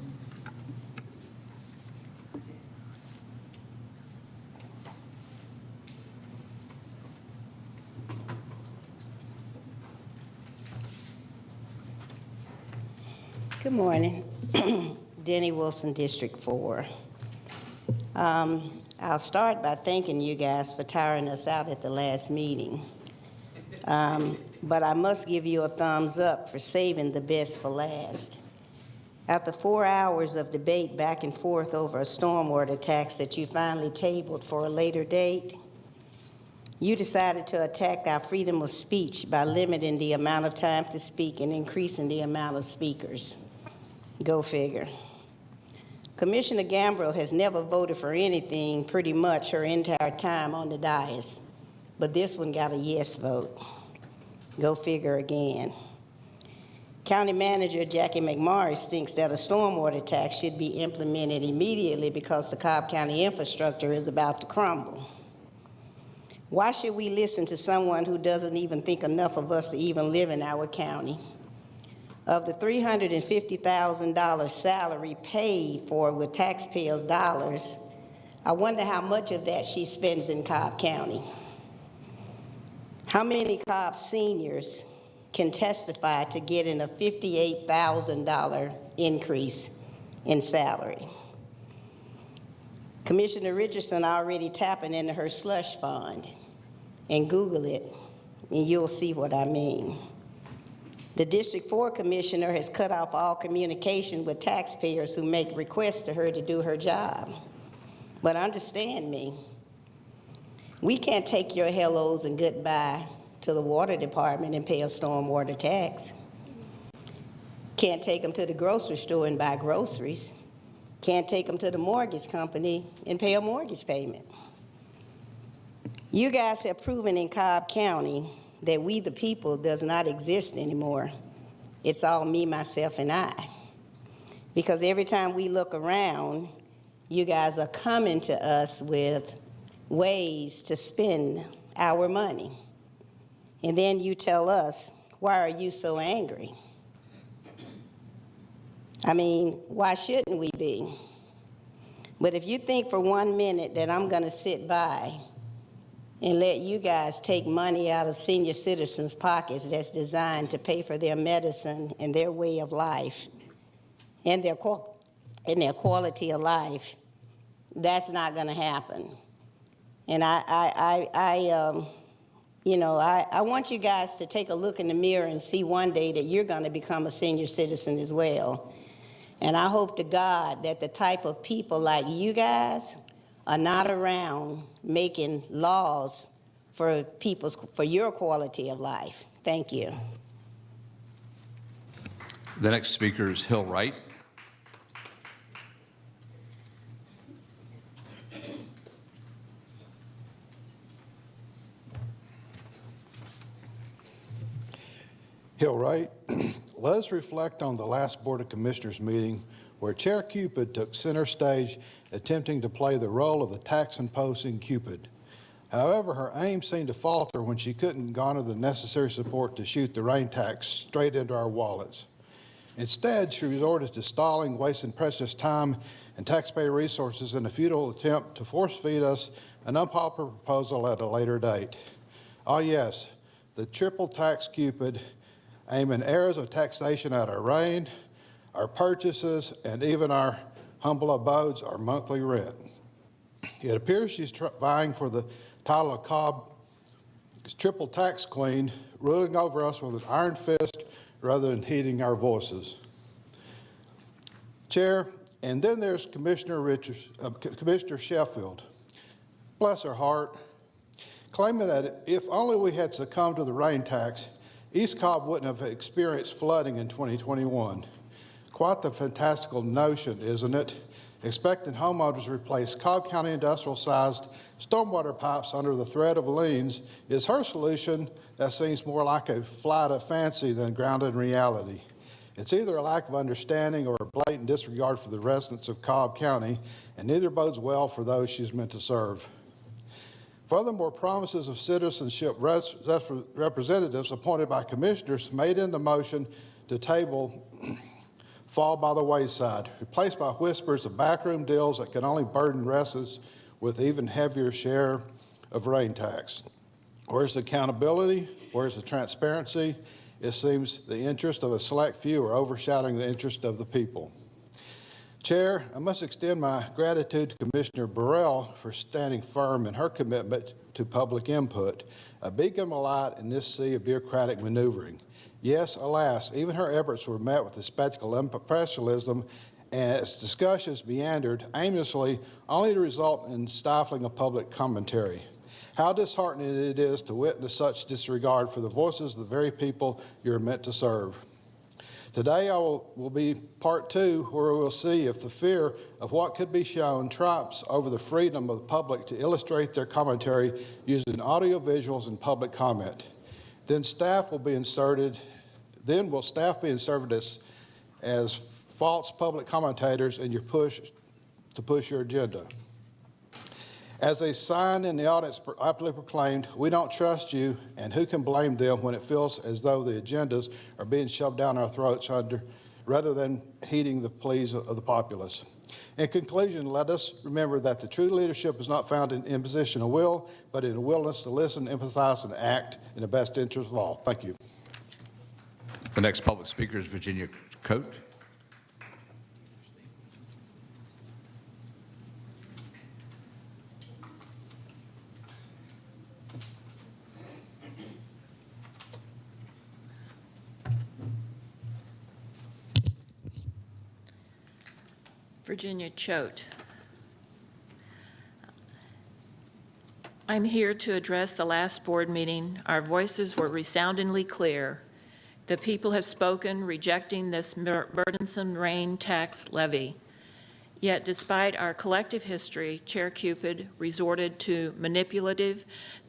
P: Good morning. Denny Wilson, District 4. I'll start by thanking you guys for tiring us out at the last meeting. But I must give you a thumbs up for saving the best for last. After 4 hours of debate back and forth over a stormwater tax that you finally tabled for a later date, you decided to attack our freedom of speech by limiting the amount of time to speak and increasing the amount of speakers. Go figure. Commissioner Gambrill has never voted for anything pretty much her entire time on the dais, but this one got a yes vote. Go figure again. County Manager Jackie McMorris thinks that a stormwater tax should be implemented immediately because the Cobb County infrastructure is about to crumble. Why should we listen to someone who doesn't even think enough of us to even live in our county? Of the $350,000 salary paid for with taxpayers' dollars, I wonder how much of that she spends in Cobb County. How many Cobb seniors can testify to getting a $58,000 increase in salary? Commissioner Richardson already tapping into her slush fund, and Google it, and you'll see what I mean. The District 4 Commissioner has cut off all communication with taxpayers who make requests to her to do her job. But understand me, we can't take your hellos and goodbye to the water department and pay a stormwater tax. Can't take them to the grocery store and buy groceries. Can't take them to the mortgage company and pay a mortgage payment. You guys have proven in Cobb County that we the people does not exist anymore. It's all me, myself, and I. Because every time we look around, you guys are coming to us with ways to spend our money. And then you tell us, why are you so angry? I mean, why shouldn't we be? But if you think for 1 minute that I'm gonna sit by and let you guys take money out of senior citizens' pockets that's designed to pay for their medicine and their way of life and their quality of life, that's not going to happen. And I want you guys to take a look in the mirror and see one day that you're going to become a senior citizen as well. And I hope to God that the type of people like you guys are not around making laws for your quality of life. Thank you.
O: The next speaker is Hill Wright.
Q: Hill Wright. Let us reflect on the last Board of Commissioners meeting where Chair Cupid took center stage attempting to play the role of the tax-imposing Cupid. However, her aim seemed to falter when she couldn't garner the necessary support to shoot the rain tax straight into our wallets. Instead, she resorted to stalling, wasting precious time and taxpayer resources in a futile attempt to force-feed us an unpopular proposal at a later date. Oh yes, the triple tax Cupid aiming arrows of taxation at our rain, our purchases, and even our humble abodes, our monthly rent. It appears she's vying for the title of Cobb's triple tax queen, ruling over us with an iron fist rather than heeding our voices. Chair, and then there's Commissioner Sheffield. Bless her heart, claiming that if only we had succumbed to the rain tax, East Cobb wouldn't have experienced flooding in 2021. Quite the fantastical notion, isn't it? Expecting homeowners to replace Cobb County industrial-sized stormwater pipes under the threat of liens is her solution that seems more like a flight of fancy than grounded in reality. It's either a lack of understanding or a blatant disregard for the residents of Cobb County, and neither bodes well for those she's meant to serve. Furthermore, promises of citizenship representatives appointed by commissioners made in the motion to table fall by the wayside, replaced by whispers of backroom deals that can only burden residents with even heavier share of rain tax. Where's the accountability? Where's the transparency? It seems the interest of a select few are overshadowing the interest of the people. Chair, I must extend my gratitude to Commissioner Burrell for standing firm in her commitment to public input, a beacon of light in this sea of bureaucratic maneuvering. Yes, alas, even her efforts were met with a spectacle of impressionists as discussions meandered aimlessly, only to result in stifling of public commentary. How disheartening it is to witness such disregard for the voices of the very people you're meant to serve. Today will be part two, where we'll see if the fear of what could be shown triumphs over the freedom of the public to illustrate their commentary using audio visuals and public comment. Then staff will be inserted. Then will staff be inserted as false public commentators in your push your agenda. As a sign in the audience aptly proclaimed, we don't trust you, and who can blame them when it feels as though the agendas are being shoved down our throats rather than heeding the pleas of the populace. In conclusion, let us remember that the true leadership is not found in imposition of will, but in a willingness to listen, empathize, and act in the best interest of all. Thank you.
O: The next public speaker is Virginia Coate.
R: Virginia Choate. I'm here to address the last board meeting. Our voices were resoundingly clear. The people have spoken, rejecting this burdensome rain tax levy. Yet despite our collective history, Chair Cupid resorted to manipulative,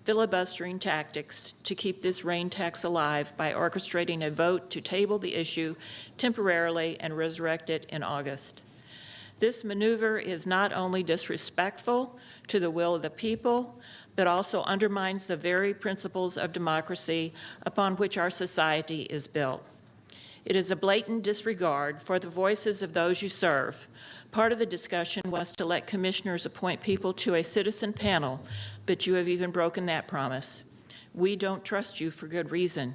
R: filibustering tactics to keep this rain tax alive by orchestrating a vote to table the issue temporarily and resurrect it in August. This maneuver is not only disrespectful to the will of the people, but also undermines the very principles of democracy upon which our society is built. It is a blatant disregard for the voices of those you serve. Part of the discussion was to let commissioners appoint people to a citizen panel, but you have even broken that promise. We don't trust you for good reason.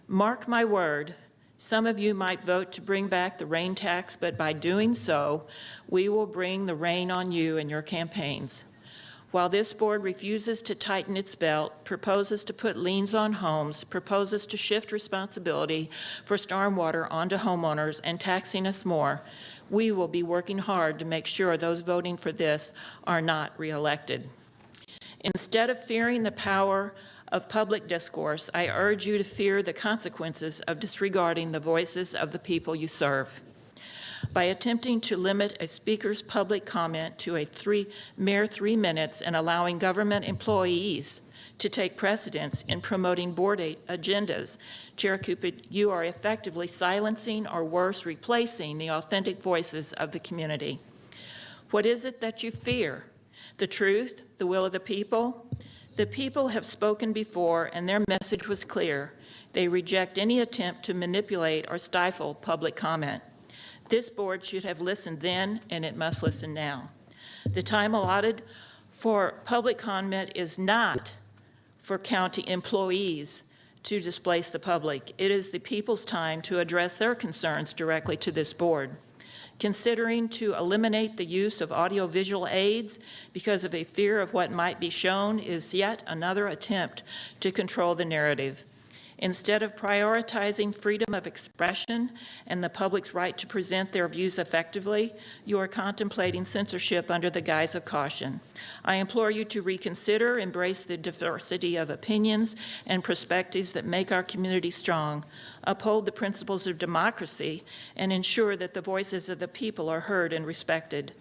R: Mark my word, some of you might vote to bring back the rain tax, but by doing so, we will bring the rain on you and your campaigns. While this board refuses to tighten its belt, proposes to put liens on homes, proposes to shift responsibility for stormwater onto homeowners and taxing us more, we will be working hard to make sure those voting for this are not reelected. Instead of fearing the power of public discourse, I urge you to fear the consequences of disregarding the voices of the people you serve. By attempting to limit a speaker's public comment to a mere 3 minutes and allowing government employees to take precedence in promoting board agendas, Chair Cupid, you are effectively silencing or worse, replacing the authentic voices of the community. What is it that you fear? The truth, the will of the people? The people have spoken before, and their message was clear. They reject any attempt to manipulate or stifle public comment. This board should have listened then, and it must listen now. The time allotted for public comment is not for county employees to displace the public. It is the people's time to address their concerns directly to this board. Considering to eliminate the use of audiovisual aids because of a fear of what might be shown is yet another attempt to control the narrative. Instead of prioritizing freedom of expression and the public's right to present their views effectively, you are contemplating censorship under the guise of caution. I implore you to reconsider, embrace the diversity of opinions and perspectives that make our community strong, uphold the principles of democracy, and ensure that the voices of the people are heard and respected.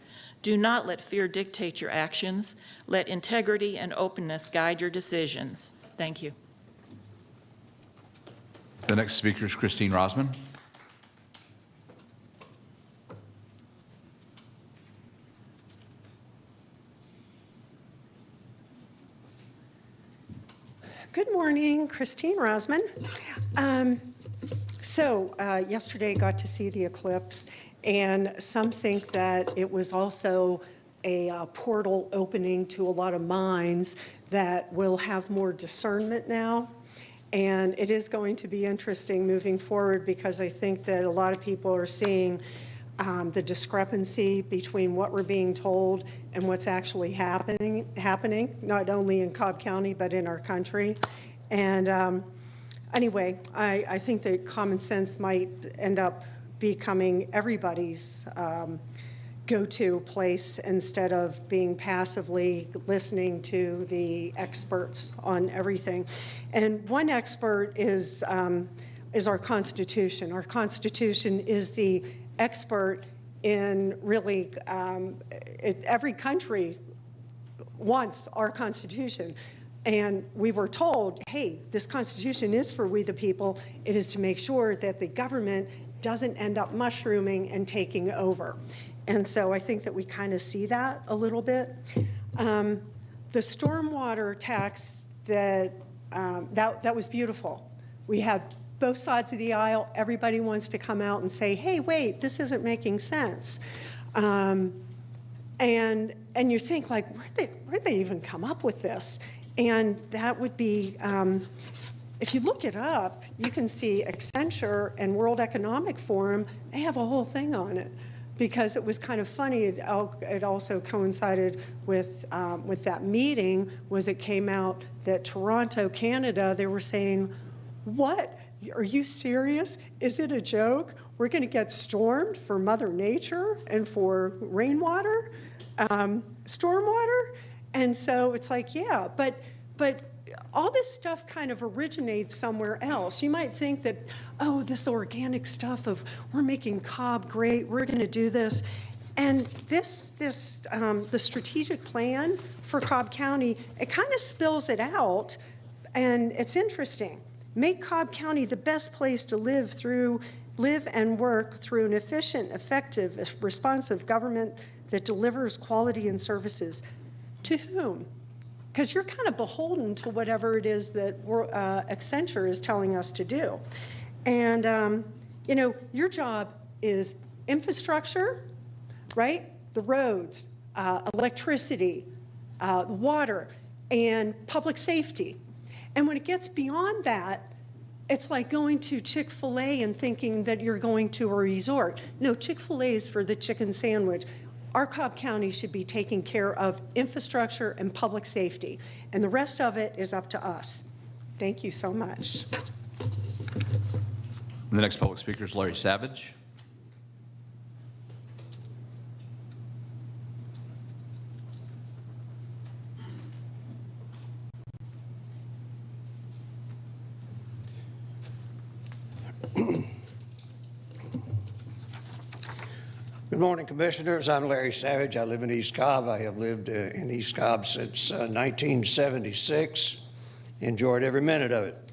R: Do not let fear dictate your actions. Let integrity and openness guide your decisions. Thank you.
O: The next speaker is Christine Rosman.
S: Good morning, Christine Rosman. Yesterday got to see the eclipse, and some think that it was also a portal opening to a lot of minds that will have more discernment now. And it is going to be interesting moving forward, because I think that a lot of people are seeing the discrepancy between what we're being told and what's actually happening, not only in Cobb County, but in our country. And anyway, I think that common sense might end up becoming everybody's go-to place, instead of being passively listening to the experts on everything. And one expert is our Constitution. Our Constitution is the expert in really, every country wants our Constitution. And we were told, hey, this Constitution is for we the people. It is to make sure that the government doesn't end up mushrooming and taking over. And so I think that we kind of see that a little bit. The stormwater tax, that was beautiful. We have both sides of the aisle. Everybody wants to come out and say, hey, wait, this isn't making sense. And you think, like, where'd they even come up with this? And that would be, if you look it up, you can see Accenture and World Economic Forum, they have a whole thing on it, because it was kind of funny. It also coincided with that meeting, was it came out that Toronto, Canada, they were saying, what? Are you serious? Is it a joke? We're going to get stormed for Mother Nature and for rainwater, stormwater? And so it's like, yeah, but all this stuff kind of originates somewhere else. You might think that, oh, this organic stuff of we're making Cobb great, we're going to do this. And the strategic plan for Cobb County, it kind of spills it out, and it's interesting. Make Cobb County the best place to live and work through an efficient, effective, responsive government that delivers quality and services. To whom? Because you're kind of beholden to whatever it is that Accenture is telling us to do. And, your job is infrastructure, right? The roads, electricity, the water, and public safety. And when it gets beyond that, it's like going to Chick-fil-A and thinking that you're going to a resort. No, Chick-fil-A is for the chicken sandwich. Our Cobb County should be taking care of infrastructure and public safety, and the rest of it is up to us. Thank you so much.
O: The next public speaker is Larry Savage.
T: Good morning, Commissioners. I'm Larry Savage. I live in East Cobb. I have lived in East Cobb since 1976. Enjoyed every minute of it.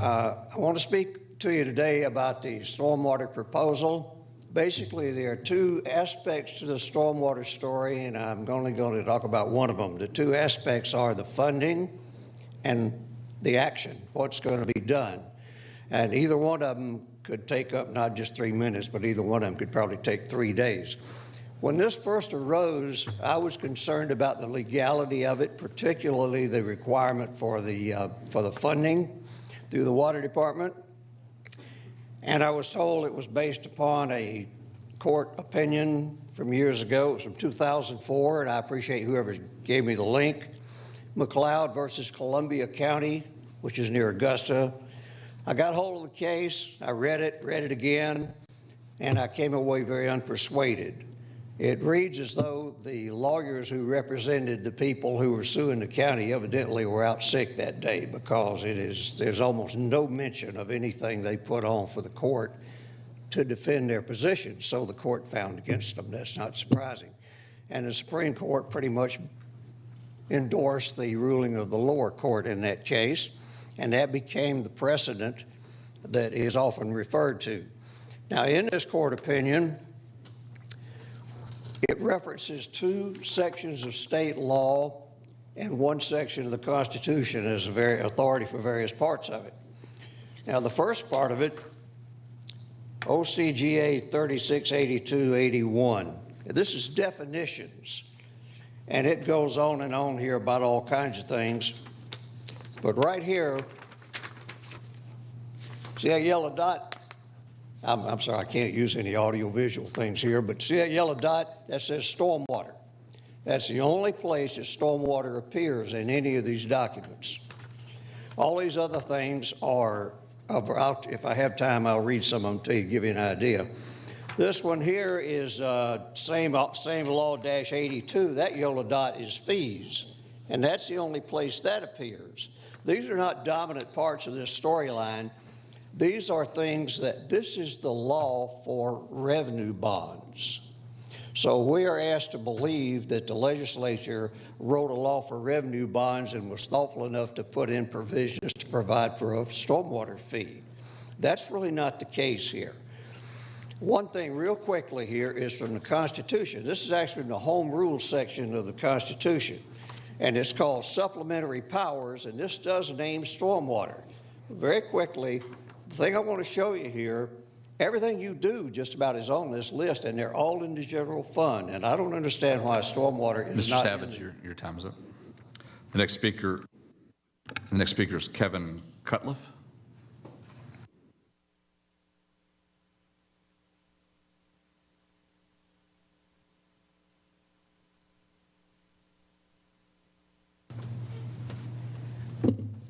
T: I want to speak to you today about the stormwater proposal. Basically, there are two aspects to the stormwater story, and I'm only going to talk about one of them. The two aspects are the funding and the action, what's going to be done. And either one of them could take up not just 3 minutes, but either one of them could probably take 3 days. When this first arose, I was concerned about the legality of it, particularly the requirement for the funding through the water department. And I was told it was based upon a court opinion from years ago. It was from 2004, and I appreciate whoever gave me the link. McLeod versus Columbia County which is near Augusta. I got hold of the case, I read it again, and I came away very unpersuaded. It reads as though the lawyers who represented the people who were suing the county evidently were out sick that day, because there's almost no mention of anything they put on for the court to defend their position. So the court found against them. That's not surprising. And the Supreme Court pretty much endorsed the ruling of the lower court in that case, and that became the precedent that is often referred to. Now, in this court opinion, it references 2 sections of state law and 1 section of the Constitution as a authority for various parts of it. Now, the first part of it, OCGA 3682-81. This is definitions, and it goes on and on here about all kinds of things. But right here, see that yellow dot? I'm sorry, I can't use any audio-visual things here, but see that yellow dot? That says stormwater. That's the only place that stormwater appears in any of these documents. All these other things are, if I have time, I'll read some of them to you, give you an idea. This one here is same law -82. That yellow dot is fees, and that's the only place that appears. These are not dominant parts of this storyline. These are things that this is the law for revenue bonds. So we are asked to believe that the legislature wrote a law for revenue bonds and was thoughtful enough to put in provisions to provide for a stormwater fee. That's really not the case here. One thing real quickly here is from the Constitution. This is actually in the Home Rule section of the Constitution, and it's called Supplementary Powers, and this does name stormwater. Very quickly, the thing I want to show you here, everything you do just about is on this list, and they're all in the general fund, and I don't understand why stormwater is not.
O: Mr. Savage, your time is up. The next speaker is Kevin Cutliff.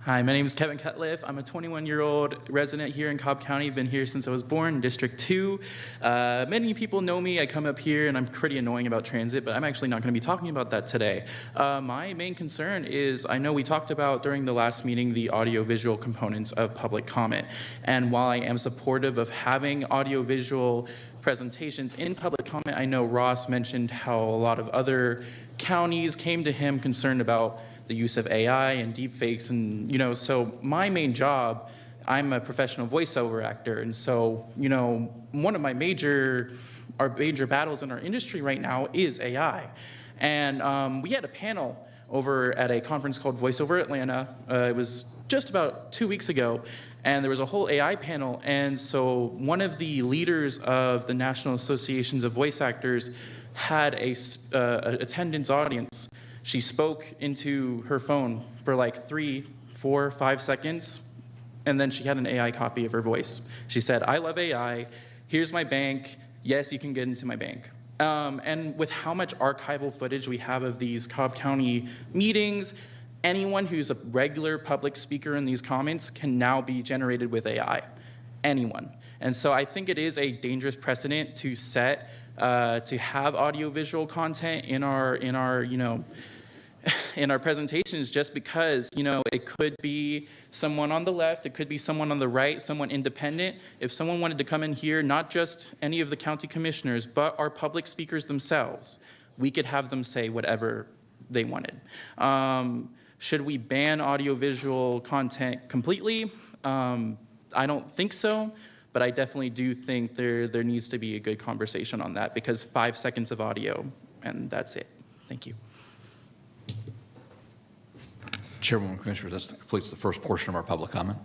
U: Hi, my name is Kevin Cutliff. I'm a 21-year-old resident here in Cobb County. I've been here since I was born in District 2. Many people know me. I come up here and I'm pretty annoying about transit, but I'm actually not going to be talking about that today. My main concern is, I know we talked about during the last meeting the audio-visual components of public comment. And while I am supportive of having audio-visual presentations in public comment, I know Ross mentioned how a lot of other counties came to him concerned about the use of AI and deepfakes, and so my main job, I'm a professional voiceover actor, and so one of my major battles in our industry right now is AI, and we had a panel over at a conference called VoiceOver Atlanta. It was just about 2 weeks ago, and there was a whole AI panel, and so one of the leaders of the National Associations of Voice Actors had a attendance audience. She spoke into her phone for like 3, 4, 5 seconds, and then she had an AI copy of her voice. She said, "I love AI, here's my bank, yes, you can get into my bank." And with how much archival footage we have of these Cobb County meetings, anyone who's a regular public speaker in these comments can now be generated with AI, anyone. And so I think it is a dangerous precedent to set, to have audiovisual content in our presentations, just because it could be someone on the left, it could be someone on the right, someone independent. If someone wanted to come in here, not just any of the county commissioners, but our public speakers themselves, we could have them say whatever they wanted. Should we ban audiovisual content completely? I don't think so. But I definitely do think there needs to be a good conversation on that, because 5 seconds of audio, and that's it. Thank you.
O: Chairwoman, Commissioners, that completes the first portion of our public comment.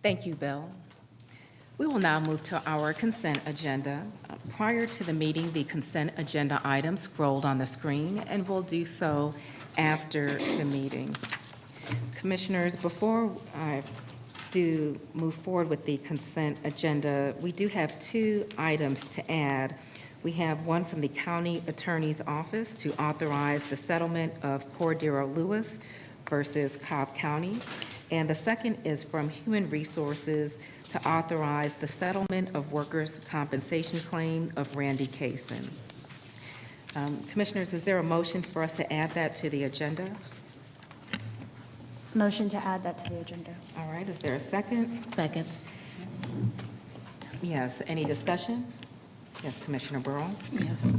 A: Thank you, Bill. We will now move to our consent agenda. Prior to the meeting, the consent agenda items scrolled on the screen, and we'll do so after the meeting. Commissioners, before I do move forward with the consent agenda, we do have 2 items to add. We have one from the County Attorney's Office to authorize the settlement of Cordero Lewis versus Cobb County. And the second is from Human Resources to authorize the settlement of workers' compensation claim of Randy Kaysen. Commissioners, is there a motion for us to add that to the agenda?
M: Motion to add that to the agenda.
A: All right, is there a second?
I: Second.
A: Yes, any discussion? Yes, Commissioner Burrow.
E: Yes.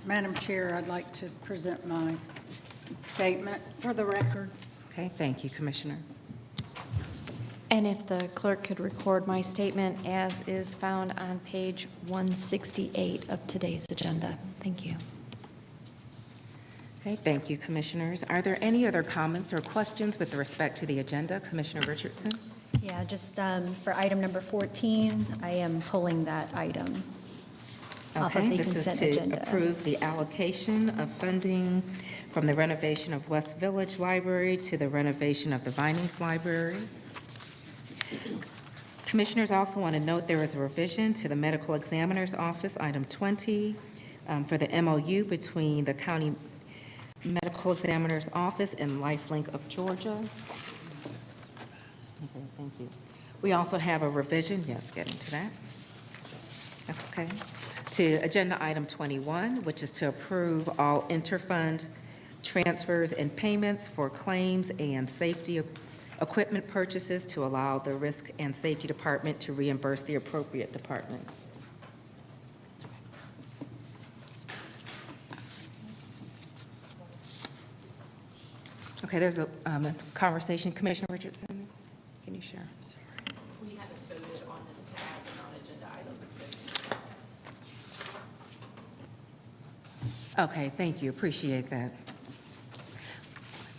E: Madam Chair, I'd like to present my statement for the record.
A: Okay, thank you, Commissioner.
G: And if the clerk could record my statement as is found on page 168 of today's agenda. Thank you.
A: Okay, thank you, Commissioners. Are there any other comments or questions with respect to the agenda? Commissioner Richardson?
M: Yeah, just for item number 14, I am pulling that item off of
A: Okay,
M: the
A: this is
M: consent
A: to
M: agenda.
A: approve the allocation of funding from the renovation of West Village Library to the renovation of the Vinings Library. Commissioners also want to note there is a revision to the Medical Examiner's Office, item 20, for the MOU between the County Medical Examiner's Office and LifeLink of Georgia. Okay, thank you. We also have a revision, yes, getting to that. That's okay. To agenda item 21, which is to approve all interfund transfers and payments for claims and safety equipment purchases to allow the Risk and Safety Department to reimburse the appropriate departments. Okay, there's a conversation. Commissioner Richardson, can you share?
D: We haven't voted on the tab and non-agenda items to.
A: Okay, thank you. Appreciate that.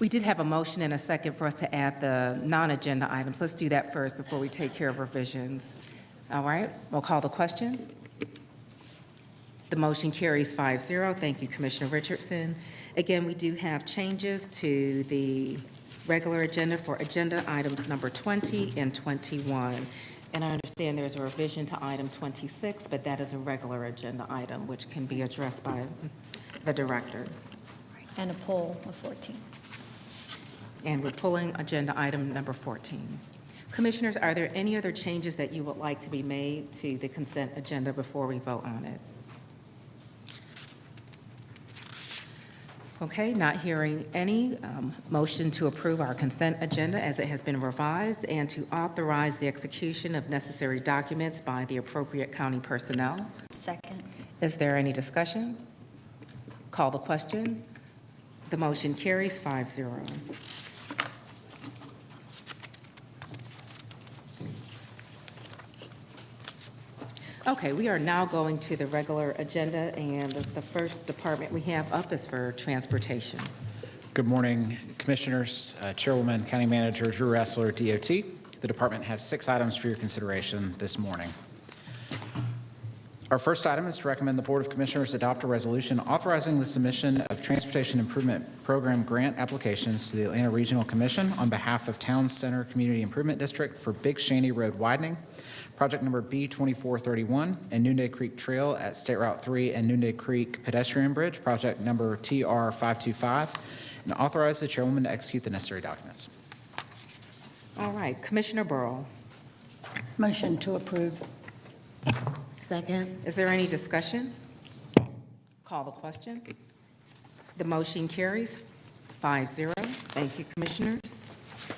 A: We did have a motion and a second for us to add the non-agenda items. Let's do that first before we take care of revisions. All right, we'll call the question. The motion carries 5-0. Thank you, Commissioner Richardson. Again, we do have changes to the regular agenda for agenda items number 20 and 21. And I understand there's a revision to item 26, but that is a regular agenda item, which can be addressed by the director.
M: And a poll of 14.
A: And we're pulling agenda item number 14. Commissioners, are there any other changes that you would like to be made to the consent agenda before we vote on it? Okay, not hearing any. Motion to approve our consent agenda as it has been revised and to authorize the execution of necessary documents by the appropriate county personnel.
M: Second.
A: Is there any discussion? Call the question. The motion carries 5-0. Okay, we are now going to the regular agenda, and the first department we have up is for transportation.
V: Good morning, Commissioners, Chairwoman, County Manager Drew Ressler, DOT. The department has 6 items for your consideration this morning. Our first item is to recommend the Board of Commissioners adopt a resolution authorizing the submission of Transportation Improvement Program grant applications to the Atlanta Regional Commission on behalf of Town Center Community Improvement District for Big Shanty Road widening, project number B2431, and Noonday Creek Trail at State Route 3 and Noonday Creek Pedestrian Bridge, project number TR525, and authorize the chairwoman to execute the necessary documents.
A: All right, Commissioner Burrow.
E: Motion to approve.
I: Second.
A: Is there any discussion? Call the question. The motion carries 5-0. Thank you, Commissioners.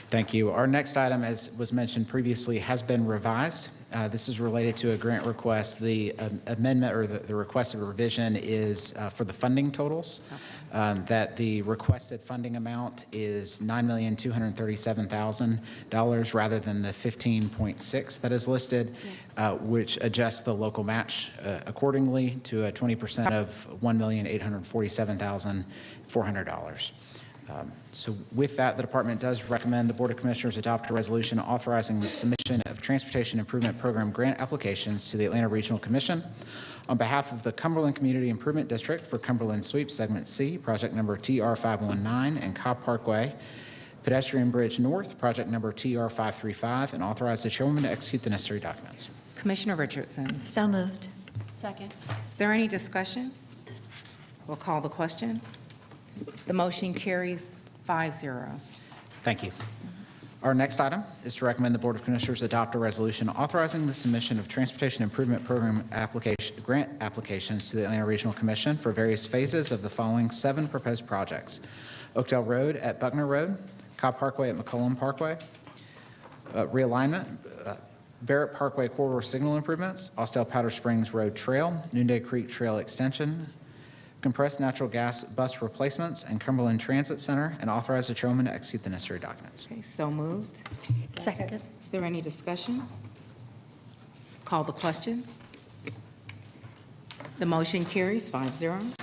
V: Thank you. Our next item, as was mentioned previously, has been revised. This is related to a grant request. The amendment or the requested revision is for the funding totals, that the requested funding amount is $9,237,000 rather than the 15.6 that is listed, which adjusts the local match accordingly to a 20% of $1,847,400. So with that, the department does recommend the Board of Commissioners adopt a resolution authorizing the submission of Transportation Improvement Program grant applications to the Atlanta Regional Commission on behalf of the Cumberland Community Improvement District for Cumberland Sweep Segment C, project number TR519 and Cobb Parkway, Pedestrian Bridge North, project number TR535, and authorize the chairwoman to execute the necessary documents.
A: Commissioner Richardson.
M: So moved. Second.
A: Is there any discussion? We'll call the question. The motion carries 5-0.
V: Thank you. Our next item is to recommend the Board of Commissioners adopt a resolution authorizing the submission of Transportation Improvement Program grant applications to the Atlanta Regional Commission for various phases of the following 7 proposed projects: Oakdale Road at Buckner Road, Cobb Parkway at McCollum Parkway, realignment, Barrett Parkway corridor signal improvements, Austell Powder Springs Road Trail, Noonday Creek Trail Extension, compressed natural gas bus replacements, and Cumberland Transit Center, and authorize the chairwoman to execute the necessary documents.
A: Okay, so moved.
M: Second.
A: Is there any discussion? Call the question. The motion carries 5-0.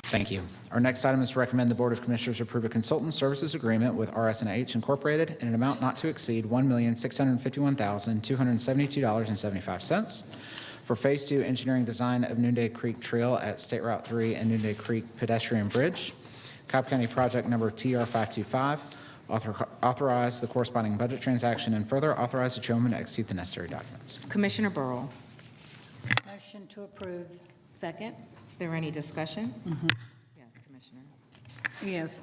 V: Thank you. Our next item is to recommend the Board of Commissioners approve a consultant services agreement with RS&H Incorporated in an amount not to exceed $1,651,272.75 for Phase 2 engineering design of Noonday Creek Trail at State Route 3 and Noonday Creek Pedestrian Bridge, Cobb County Project Number TR525. Authorize the corresponding budget transaction and further authorize the chairwoman to execute the necessary documents.
A: Commissioner Burrow.
E: Motion to approve.
A: Second. Is there any discussion? Yes, Commissioner.
E: Yes.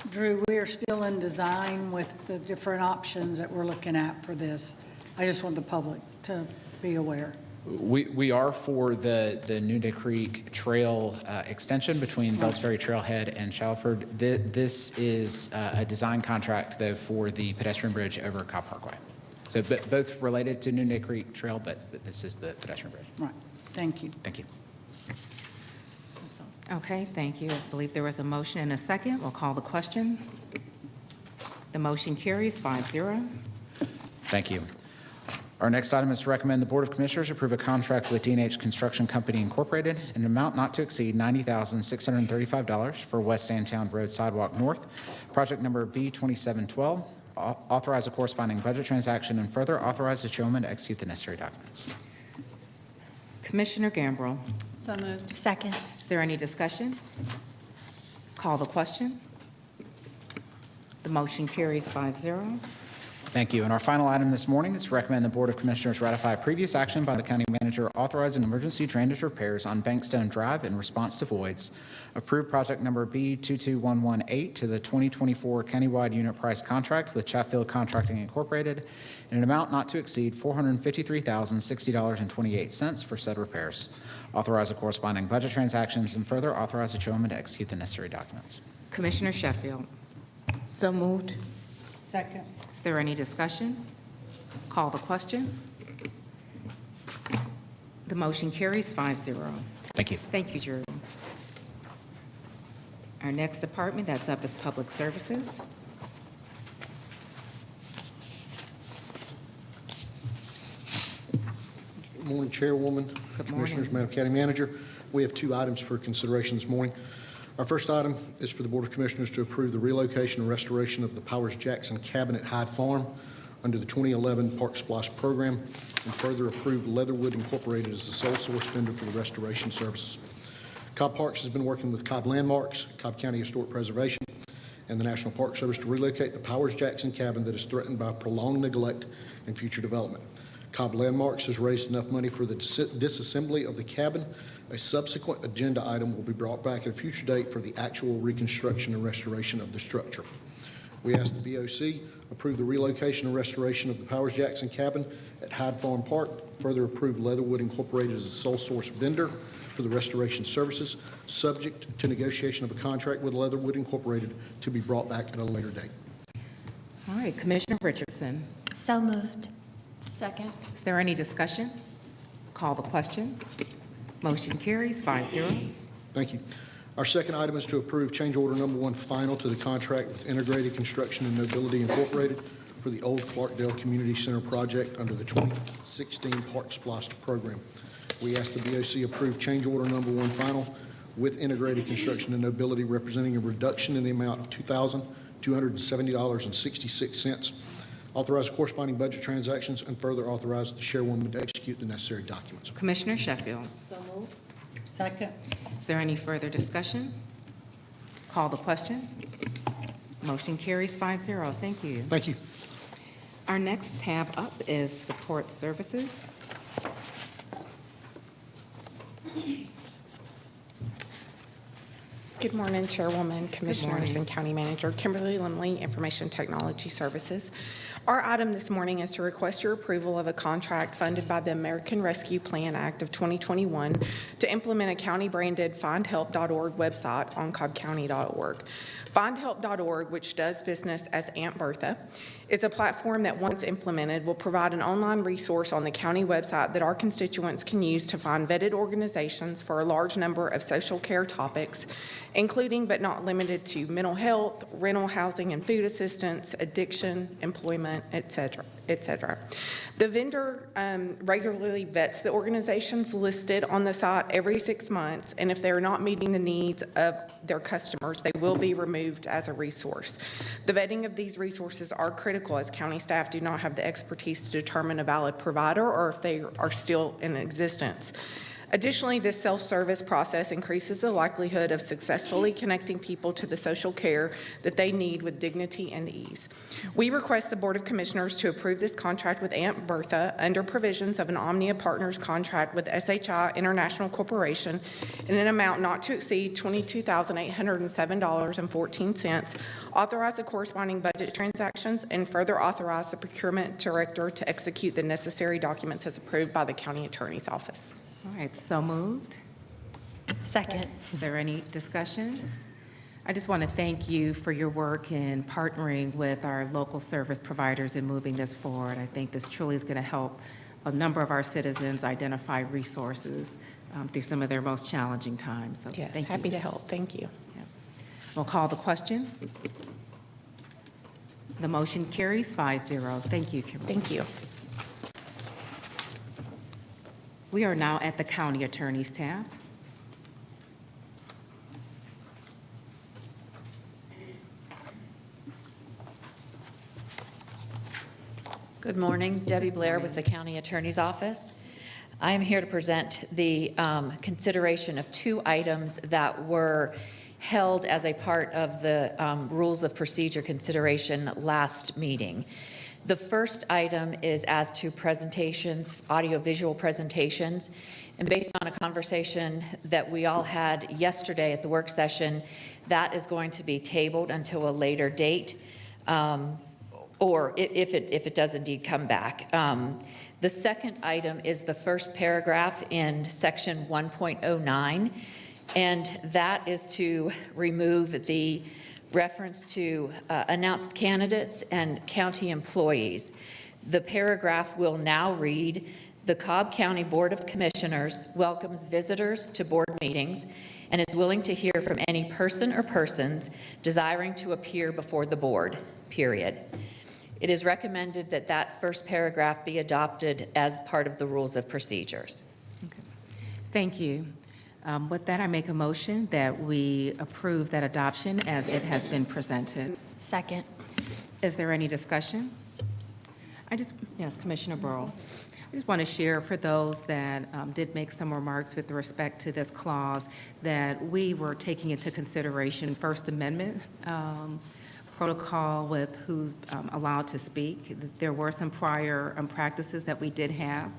E: Drew, we are still in design with the different options that we're looking at for this. I just want the public to be aware.
V: We are for the Noonday Creek Trail extension between Bells Ferry Trailhead and Shalford. This is a design contract, though, for the pedestrian bridge over Cobb Parkway. So both related to Noonday Creek Trail, but this is the pedestrian bridge.
E: Right. Thank you.
V: Thank you.
A: Okay, thank you. I believe there was a motion and a second. We'll call the question. The motion carries 5-0.
V: Thank you. Our next item is to recommend the Board of Commissioners approve a contract with D&H Construction Company Incorporated in an amount not to exceed $90,635 for West Sandtown Road Sidewalk North, project number B2712. Authorize a corresponding budget transaction and further authorize the chairwoman to execute the necessary documents.
A: Commissioner Gambrill.
M: So moved. Second.
A: Is there any discussion? Call the question. The motion carries 5-0.
V: Thank you. And our final item this morning is to recommend the Board of Commissioners ratify previous action by the county manager authorizing emergency drainage repairs on Bankstone Drive in response to voids. Approve project number B22118 to the 2024 countywide unit price contract with Chatfield Contracting Incorporated in an amount not to exceed $453,060.28 for said repairs. Authorize the corresponding budget transactions and further authorize the chairwoman to execute the necessary documents.
A: Commissioner Sheffield.
E: So moved. Second.
A: Is there any discussion? Call the question. The motion carries 5-0.
V: Thank you.
A: Thank you, Drew. Our next department that's up is Public Services.
C: Good morning, Chairwoman, Commissioners, Madam County Manager. We have 2 items for consideration this morning. Our first item is for the Board of Commissioners to approve the relocation and restoration of the Powers Jackson Cabin at Hyde Farm under the 2011 Park Splash Program, and further approve Leatherwood Incorporated as the sole source vendor for the restoration services. Cobb Parks has been working with Cobb Landmarks, Cobb County Historic Preservation, and the National Park Service to relocate the Powers Jackson Cabin that is threatened by prolonged neglect and future development. Cobb Landmarks has raised enough money for the disassembly of the cabin. A subsequent agenda item will be brought back at a future date for the actual reconstruction and restoration of the structure. We ask the BOC approve the relocation and restoration of the Powers Jackson Cabin at Hyde Farm Park, further approve Leatherwood Incorporated as the sole source vendor for the restoration services, subject to negotiation of a contract with Leatherwood Incorporated to be brought back at a later date.
A: All right, Commissioner Richardson.
M: So moved. Second.
A: Is there any discussion? Call the question. Motion carries 5-0.
C: Thank you. Our second item is to approve change order number 1 final to the contract with Integrated Construction and Nobility Incorporated for the Old Clarkdale Community Center project under the 2016 Park Splash program. We ask the BOC approve change order number 1 final with Integrated Construction and Nobility, representing a reduction in the amount of $2,270.66. Authorize corresponding budget transactions and further authorize the chairwoman to execute the necessary documents.
A: Commissioner Sheffield.
E: So moved. Second.
A: Is there any further discussion? Call the question. Motion carries 5-0. Thank you.
C: Thank you.
A: Our next tab up is Support Services.
F: Good morning, Chairwoman, Commissioners,
A: morning.
F: and County Manager. Kimberly Limley, Information Technology Services. Our item this morning is to request your approval of a contract funded by the American Rescue Plan Act of 2021 to implement a county-branded findhelp.org website on cobbcounty.org. Findhelp.org, which does business as Aunt Bertha, is a platform that, once implemented, will provide an online resource on the county website that our constituents can use to find vetted organizations for a large number of social care topics, including but not limited to mental health, rental housing and food assistance, addiction, employment, etc., etc. The vendor regularly vets the organizations listed on the site every 6 months, and if they're not meeting the needs of their customers, they will be removed as a resource. The vetting of these resources are critical, as county staff do not have the expertise to determine a valid provider or if they are still in existence. Additionally, this self-service process increases the likelihood of successfully connecting people to the social care that they need with dignity and ease. We request the Board of Commissioners to approve this contract with Aunt Bertha under provisions of an Omnia Partners contract with SHI International Corporation in an amount not to exceed $22,807.14, authorize the corresponding budget transactions, and further authorize the procurement director to execute the necessary documents as approved by the County Attorney's Office.
A: All right, so moved.
M: Second.
A: Is there any discussion? I just want to thank you for your work in partnering with our local service providers in moving this forward. I think this truly is going to help a number of our citizens identify resources through some of their most challenging times. So
F: Yes,
A: thank
F: happy
A: you.
F: to help. Thank you.
A: We'll call the question. The motion carries 5-0. Thank you, Kimberly.
F: Thank you.
A: We are now at the County Attorney's tab.
H: Good morning, Debbie Blair with the County Attorney's Office. I am here to present the consideration of 2 items that were held as a part of the Rules of Procedure consideration last meeting. The first item is as to presentations, audiovisual presentations, and based on a conversation that we all had yesterday at the work session, that is going to be tabled until a later date, or if it does indeed come back. The second item is the first paragraph in section 1.09, and that is to remove the reference to announced candidates and county employees. The paragraph will now read, "The Cobb County Board of Commissioners welcomes visitors to board meetings and is willing to hear from any person or persons desiring to appear before the board," period. It is recommended that that first paragraph be adopted as part of the Rules of Procedures.
A: Okay. Thank you. With that, I make a motion that we approve that adoption as it has been presented.
M: Second.
A: Is there any discussion? Yes, Commissioner Burrow. I just want to share for those that did make some remarks with respect to this clause that we were taking into consideration First Amendment protocol with who's allowed to speak. There were some prior practices that we did have.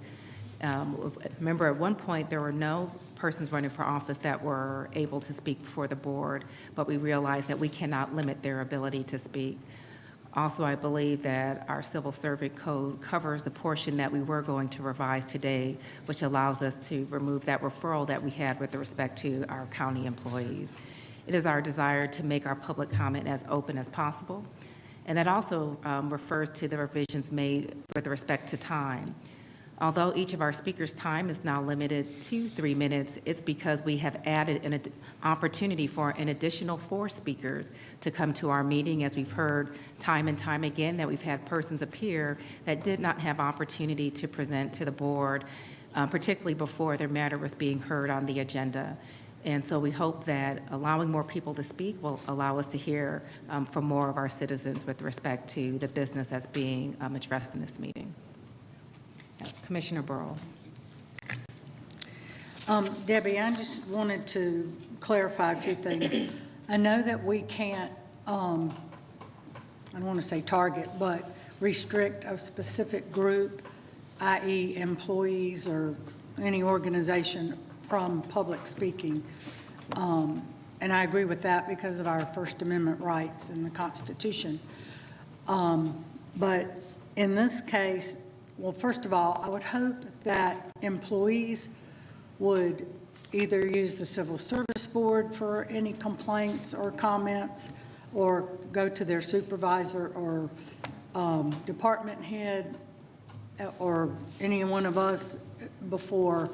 A: Remember, at one point, there were no persons running for office that were able to speak before the board, but we realized that we cannot limit their ability to speak. Also, I believe that our civil servant code covers the portion that we were going to revise today, which allows us to remove that referral that we had with respect to our county employees. It is our desire to make our public comment as open as possible, and that also refers to the revisions made with respect to time. Although each of our speakers' time is now limited to 3 minutes, it's because we have added an opportunity for an additional 4 speakers to come to our meeting, as we've heard time and time again that we've had persons appear that did not have opportunity to present to the board, particularly before their matter was being heard on the agenda. And so we hope that allowing more people to speak will allow us to hear from more of our citizens with respect to the business that's being addressed in this meeting. Yes, Commissioner Burrow.
E: Debbie, I just wanted to clarify a few things. I know that we can't, I don't want to say target, but restrict a specific group, i.e. employees or any organization, from public speaking. and I agree with that because of our First Amendment rights in the Constitution. But in this case, well, first of all, I would hope that employees would either use the Civil Service Board for any complaints or comments, or go to their supervisor or department head or any one of us before,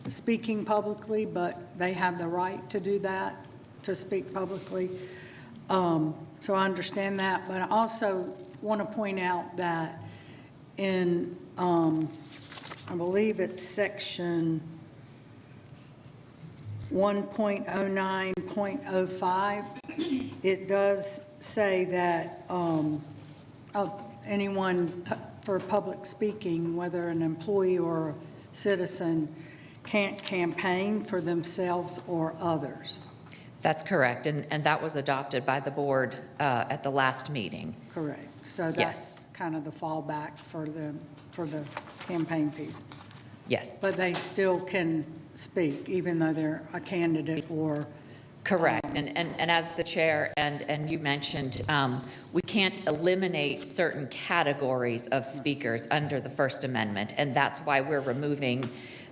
E: speaking publicly, but they have the right to do that, to speak publicly. So I understand that, but I also want to point out that in, I believe it's section 1.09.05, it does say that anyone for public speaking, whether an employee or a citizen, can't campaign for themselves or others.
H: That's correct, and that was adopted by the board at the last meeting.
E: Correct. So
H: Yes.
E: that's kind of the fallback for the campaign piece.
H: Yes.
E: But they still can speak, even though they're a candidate or...
H: Correct, and as the chair and you mentioned, we can't eliminate certain categories of speakers under the First Amendment, and that's why we're removing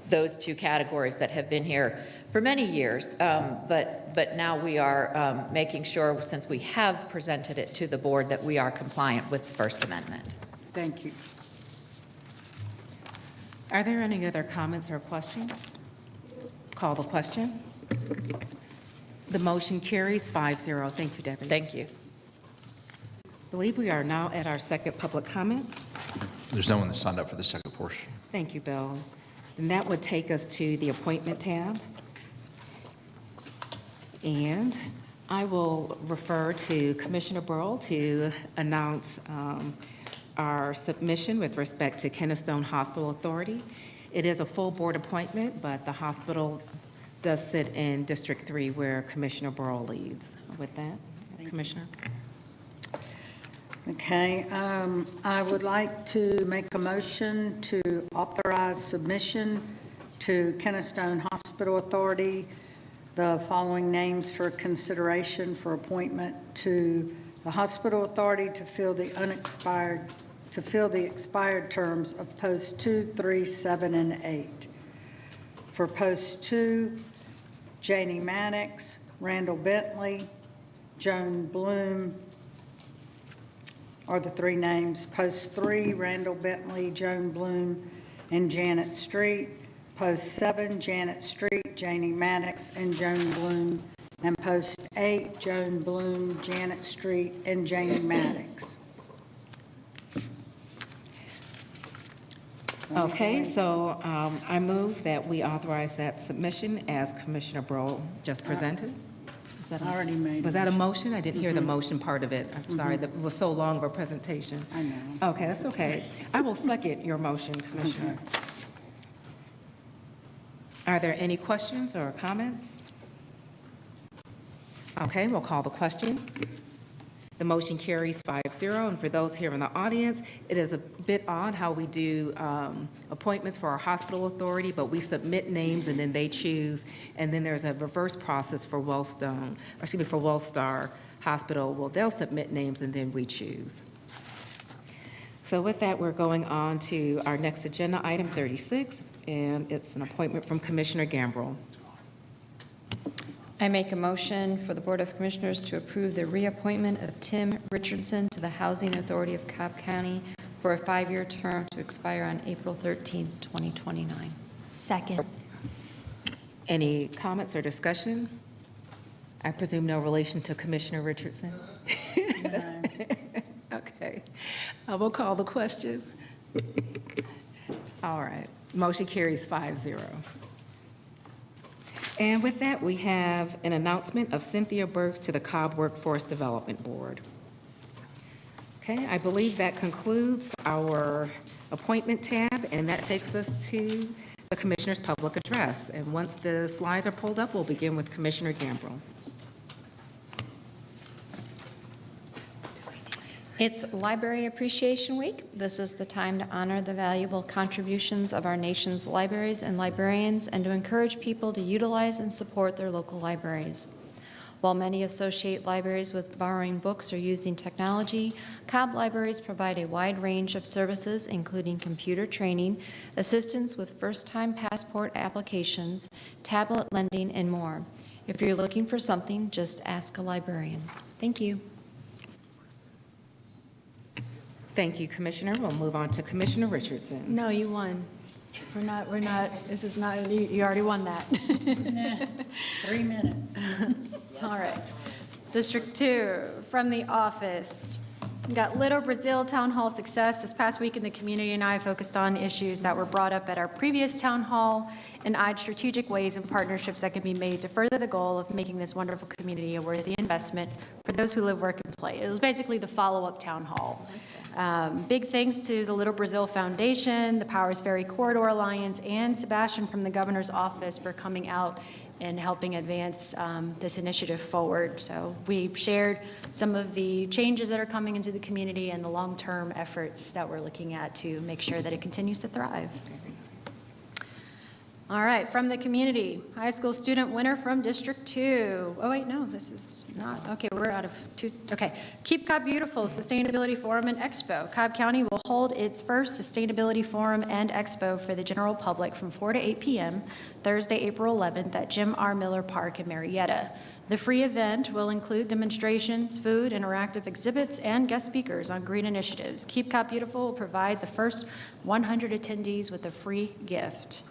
H: those two categories that have been here for many years, but now we are making sure, since we have presented it to the board, that we are compliant with the First Amendment.
E: Thank you.
A: Are there any other comments or questions? Call the question. The motion carries 5-0. Thank you, Debbie.
H: Thank you.
A: I believe we are now at our second public comment.
O: There's no one that signed up for the second portion.
A: Thank you, Bill. And that would take us to the appointment tab. And I will refer to Commissioner Burrow to announce our submission with respect to Kennestone Hospital Authority. It is a full board appointment, but the hospital does sit in District 3 where Commissioner Burrow leads. With that, Commissioner.
E: Okay, I would like to make a motion to authorize submission to Kennestone Hospital Authority the following names for consideration for appointment to the Hospital Authority to fill the expired terms of Post 2, 3, 7, and 8. For Post 2, Janie Maddox, Randall Bentley, Joan Bloom are the three names. Post 3, Randall Bentley, Joan Bloom, and Janet Street. Post 7, Janet Street, Janie Maddox, and Joan Bloom. And Post 8, Joan Bloom, Janet Street, and Janie Maddox.
A: Okay, so I move that we authorize that submission as Commissioner Burrow just presented. Is that
E: I already made
A: Was
E: a
A: that a
E: motion.
A: motion? I didn't hear the motion part of it. I'm sorry, that was so long of a presentation.
E: I know.
A: Okay, that's okay. I will second your motion, Commissioner. Are there any questions or comments? Okay, we'll call the question. The motion carries 5-0, and for those here in the audience, it is a bit odd how we do appointments for our hospital authority, but we submit names and then they choose, and then there's a reverse process for for Wellstar Hospital. Well, they'll submit names and then we choose. So with that, we're going on to our next agenda item, 36, and it's an appointment from Commissioner Gambrill.
G: I make a motion for the Board of Commissioners to approve the reappointment of Tim Richardson to the Housing Authority of Cobb County for a 5-year term to expire on April 13th, 2029.
M: Second.
A: Any comments or discussion? I presume no relation to Commissioner Richardson? Okay. I will call the question. All right. Motion carries 5-0. And with that, we have an announcement of Cynthia Burks to the Cobb Workforce Development Board. Okay, I believe that concludes our appointment tab, and that takes us to the Commissioner's public address. And once the slides are pulled up, we'll begin with Commissioner Gambrill.
G: It's Library Appreciation Week. This is the time to honor the valuable contributions of our nation's libraries and librarians and to encourage people to utilize and support their local libraries. While many associate libraries with borrowing books or using technology, Cobb libraries provide a wide range of services, including computer training, assistance with first-time passport applications, tablet lending, and more. If you're looking for something, just ask a librarian. Thank you.
A: Thank you, Commissioner. We'll move on to Commissioner Richardson.
M: No, you won. We're not, this is not, you already won that.
E: 3 minutes.
M: All right. District 2, from the office. We got Little Brazil Town Hall success. This past week in the community and I focused on issues that were brought up at our previous town hall and eyed strategic ways and partnerships that can be made to further the goal of making this wonderful community a worthy investment for those who live, work, and play. It was basically the follow-up town hall. Big thanks to the Little Brazil Foundation, the Powers Ferry Corridor Alliance, and Sebastian from the Governor's Office for coming out and helping advance this initiative forward. So we shared some of the changes that are coming into the community and the long-term efforts that we're looking at to make sure that it continues to thrive. All right, from the community, high school student winner from District 2. Oh, wait, no, this is not, okay, we're out of 2. Okay, Keep Cobb Beautiful Sustainability Forum and Expo. Cobb County will hold its first Sustainability Forum and Expo for the general public from 4 to 8 p.m. Thursday, April 11th at Jim R. Miller Park in Marietta. The free event will include demonstrations, food, interactive exhibits, and guest speakers on green initiatives. Keep Cobb Beautiful will provide the first 100 attendees with a free gift.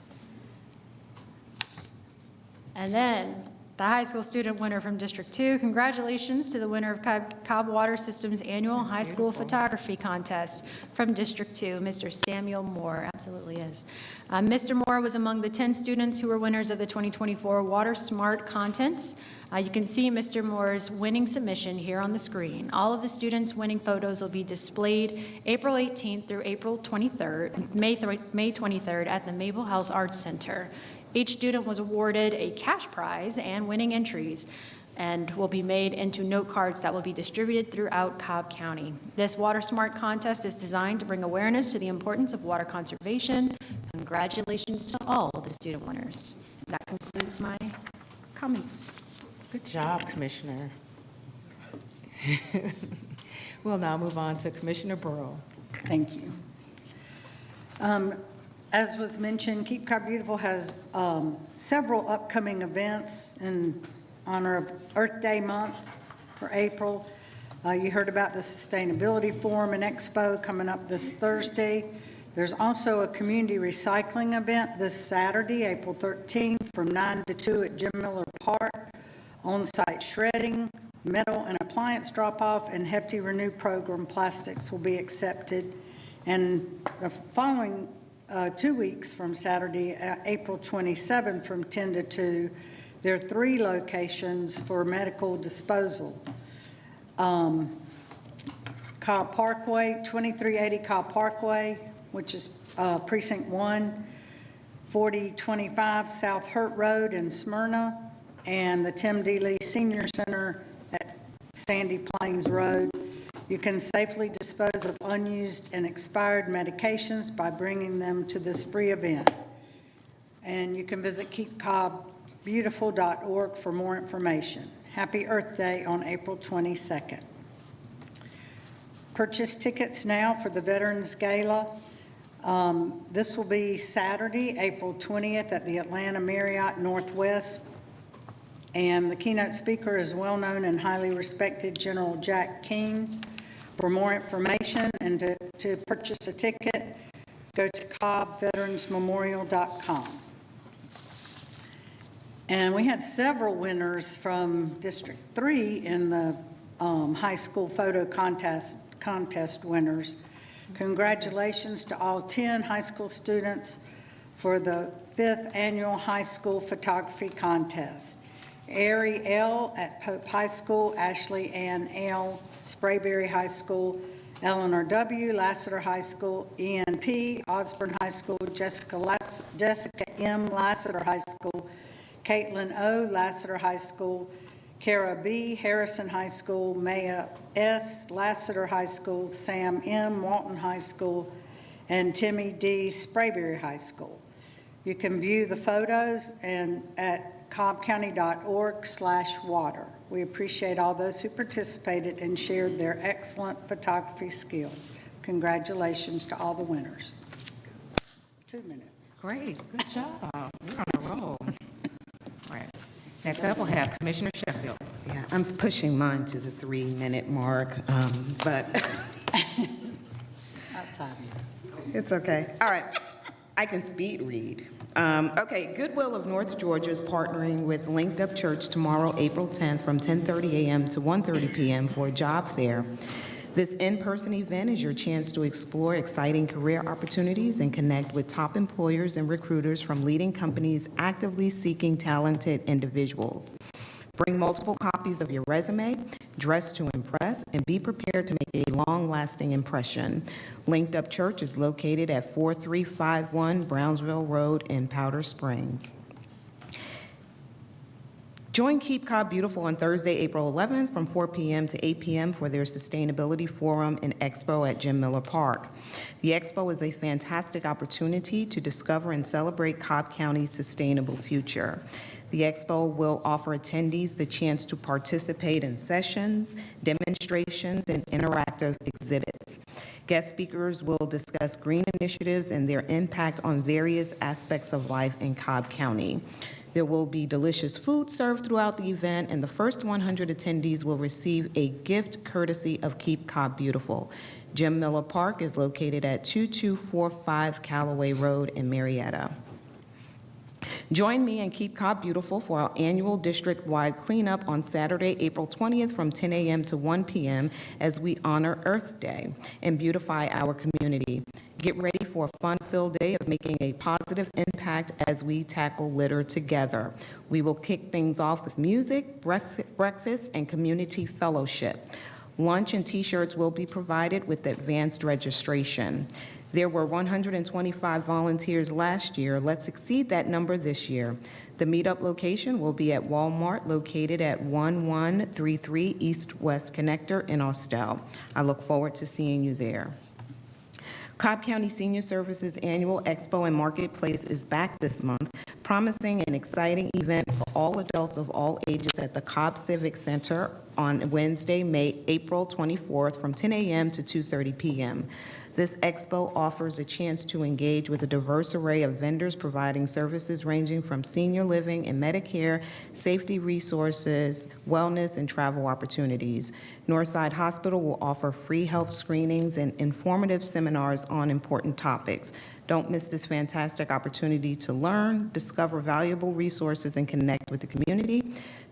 M: And then the high school student winner from District 2. Congratulations to the winner of Cobb Water Systems Annual High School Photography Contest from District 2, Mr. Samuel Moore. Absolutely is. Mr. Moore was among the 10 students who were winners of the 2024 Water Smart Contest. You can see Mr. Moore's winning submission here on the screen. All of the students' winning photos will be displayed April 18th through April 23rd, May 23rd at the Mabel House Arts Center. Each student was awarded a cash prize and winning entries and will be made into note cards that will be distributed throughout Cobb County. This Water Smart contest is designed to bring awareness to the importance of water conservation. Congratulations to all the student winners. That concludes my comments.
A: Good job, Commissioner. We'll now move on to Commissioner Burrow.
E: Thank you. As was mentioned, Keep Cobb Beautiful has several upcoming events in honor of Earth Day month for April. You heard about the Sustainability Forum and Expo coming up this Thursday. There's also a community recycling event this Saturday, April 13th, from 9 to 2 at Jim Miller Park. On-site shredding, metal and appliance drop-off, and Hefty Renew program plastics will be accepted. And the following 2 weeks from Saturday, April 27th, from 10 to 2, there are 3 locations for medical disposal. Cobb Parkway, 2380 Cobb Parkway, which is Precinct 1, 4025 South Hurt Road in Smyrna, and the Tim D. Lee Senior Center at Sandy Plains Road. You can safely dispose of unused and expired medications by bringing them to this free event. And you can visit keepcobbbeautiful.org for more information. Happy Earth Day on April 22nd. Purchase tickets now for the Veterans Gala. This will be Saturday, April 20th at the Atlanta Marriott Northwest. And the keynote speaker is well-known and highly respected General Jack King. For more information and to purchase a ticket, go to cobbveteransmemorial.com. And we had several winners from District 3 in the high school photo contest winners. Congratulations to all 10 high school students for the 5th annual high school photography contest. Ari L. at Pope High School, Ashley Ann L. Sprayberry High School, Eleanor W. Lassiter High School, Ian P. Osborne High School, Jessica M. Lassiter High School, Caitlin O. Lassiter High School, Kara B., Harrison High School, Maya S., Lassiter High School, Sam M., Walton High School, and Timmy D., Sprayberry High School. You can view the photos at cobbcounty.org/water. We appreciate all those who participated and shared their excellent photography skills. Congratulations to all the winners. 2 minutes.
A: Great, good job. We're on a roll. All right. Next up, we'll have Commissioner Sheffield.
J: Yeah, I'm pushing mine to the 3-minute mark, but it's okay. All right, I can speed read. Okay, Goodwill of North Georgia is partnering with Linked Up Church tomorrow, April 10th, from 10:30 a.m. to 1:30 p.m. for a job fair. This in-person event is your chance to explore exciting career opportunities and connect with top employers and recruiters from leading companies actively seeking talented individuals. Bring multiple copies of your resume, dress to impress, and be prepared to make a long-lasting impression. Linked Up Church is located at 4351 Brownsville Road in Powder Springs. Join Keep Cobb Beautiful on Thursday, April 11th from 4 p.m. to 8 p.m. for their Sustainability Forum and Expo at Jim Miller Park. The Expo is a fantastic opportunity to discover and celebrate Cobb County's sustainable future. The Expo will offer attendees the chance to participate in sessions, demonstrations, and interactive exhibits. Guest speakers will discuss green initiatives and their impact on various aspects of life in Cobb County. There will be delicious food served throughout the event, and the first 100 attendees will receive a gift courtesy of Keep Cobb Beautiful. Jim Miller Park is located at 2245 Callaway Road in Marietta. Join me and Keep Cobb Beautiful for our annual district-wide cleanup on Saturday, April 20th from 10 a.m. to 1 p.m. as we honor Earth Day and beautify our community. Get ready for a fun-filled day of making a positive impact as we tackle litter together. We will kick things off with music, breakfast, and community fellowship. Lunch and T-shirts will be provided with advanced registration. There were 125 volunteers last year. Let's exceed that number this year. The meetup location will be at Walmart, located at 1133 East-West Connector in Austell. I look forward to seeing you there. Cobb County Senior Services Annual Expo and Marketplace is back this month, promising an exciting event for all adults of all ages at the Cobb Civic Center on Wednesday, April 24th from 10 a.m. to 2:30 p.m. This expo offers a chance to engage with a diverse array of vendors providing services ranging from senior living and Medicare, safety resources, wellness, and travel opportunities. Northside Hospital will offer free health screenings and informative seminars on important topics. Don't miss this fantastic opportunity to learn, discover valuable resources, and connect with the community.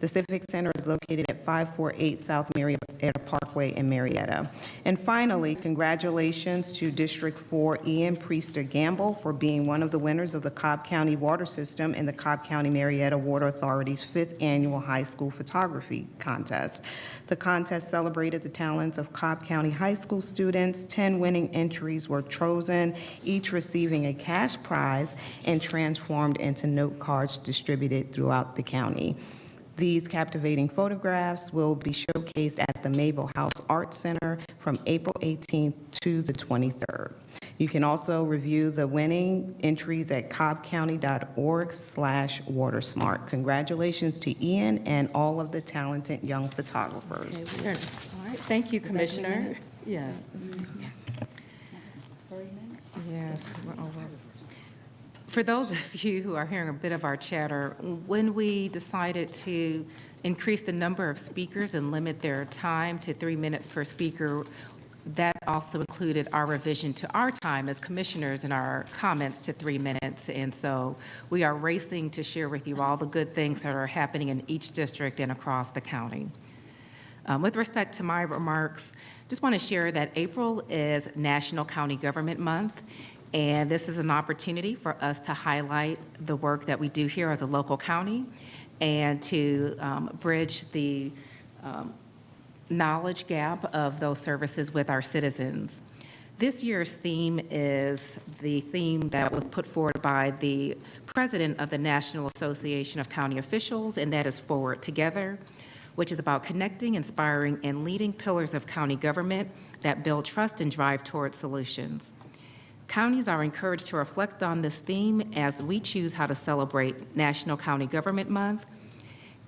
J: The Civic Center is located at 548 South Marietta Parkway in Marietta. And finally, congratulations to District 4 Ian Priester Gamble for being one of the winners of the Cobb County Water System in the Cobb County Marietta Water Authority's 5th Annual High School Photography Contest. The contest celebrated the talents of Cobb County High School students. 10 winning entries were chosen, each receiving a cash prize and transformed into note cards distributed throughout the county. These captivating photographs will be showcased at the Mabel House Art Center from April 18th to the 23rd. You can also review the winning entries at cobbcounty.org/watersmart. Congratulations to Ian and all of the talented young photographers.
A: All right, thank you, Commissioner. Yes. Yes, we're over. For those of you who are hearing a bit of our chatter, when we decided to increase the number of speakers and limit their time to 3 minutes per speaker, that also included our revision to our time as commissioners and our comments to 3 minutes. And so we are racing to share with you all the good things that are happening in each district and across the county. With respect to my remarks, just want to share that April is National County Government Month, and this is an opportunity for us to highlight the work that we do here as a local county and to bridge the knowledge gap of those services with our citizens. This year's theme is the theme that was put forward by the president of the National Association of County Officials, and that is Forward Together. which is about connecting, inspiring, and leading pillars of county government that build trust and drive toward solutions. Counties are encouraged to reflect on this theme as we choose how to celebrate National County Government Month.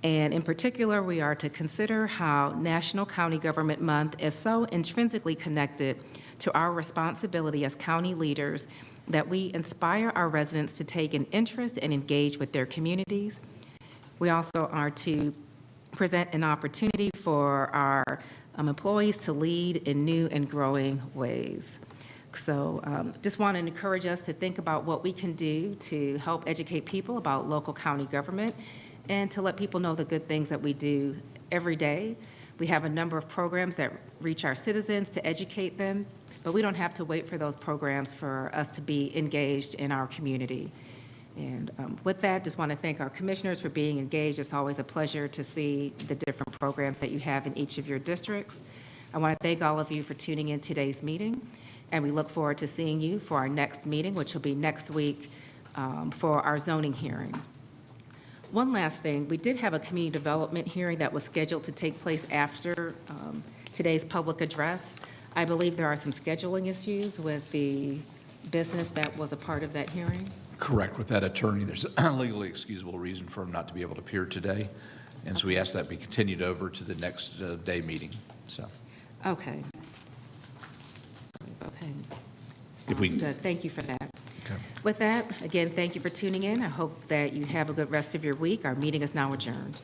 A: And in particular, we are to consider how National County Government Month is so intrinsically connected to our responsibility as county leaders that we inspire our residents to take an interest and engage with their communities. We also are to present an opportunity for our employees to lead in new and growing ways. So just want to encourage us to think about what we can do to help educate people about local county government and to let people know the good things that we do every day. We have a number of programs that reach our citizens to educate them, but we don't have to wait for those programs for us to be engaged in our community. And with that, just want to thank our commissioners for being engaged. It's always a pleasure to see the different programs that you have in each of your districts. I want to thank all of you for tuning in today's meeting, and we look forward to seeing you for our next meeting, which will be next week for our zoning hearing. One last thing, we did have a community development hearing that was scheduled to take place after today's public address. I believe there are some scheduling issues with the business that was a part of that hearing.
O: Correct. With that attorney, there's a legally excusable reason for him not to be able to appear today. And so we ask that be continued over to the next day meeting. So.
A: Okay. Okay.
O: If we,
A: Good. Thank you for that.
O: okay.
A: With that, again, thank you for tuning in. I hope that you have a good rest of your week. Our meeting is now adjourned.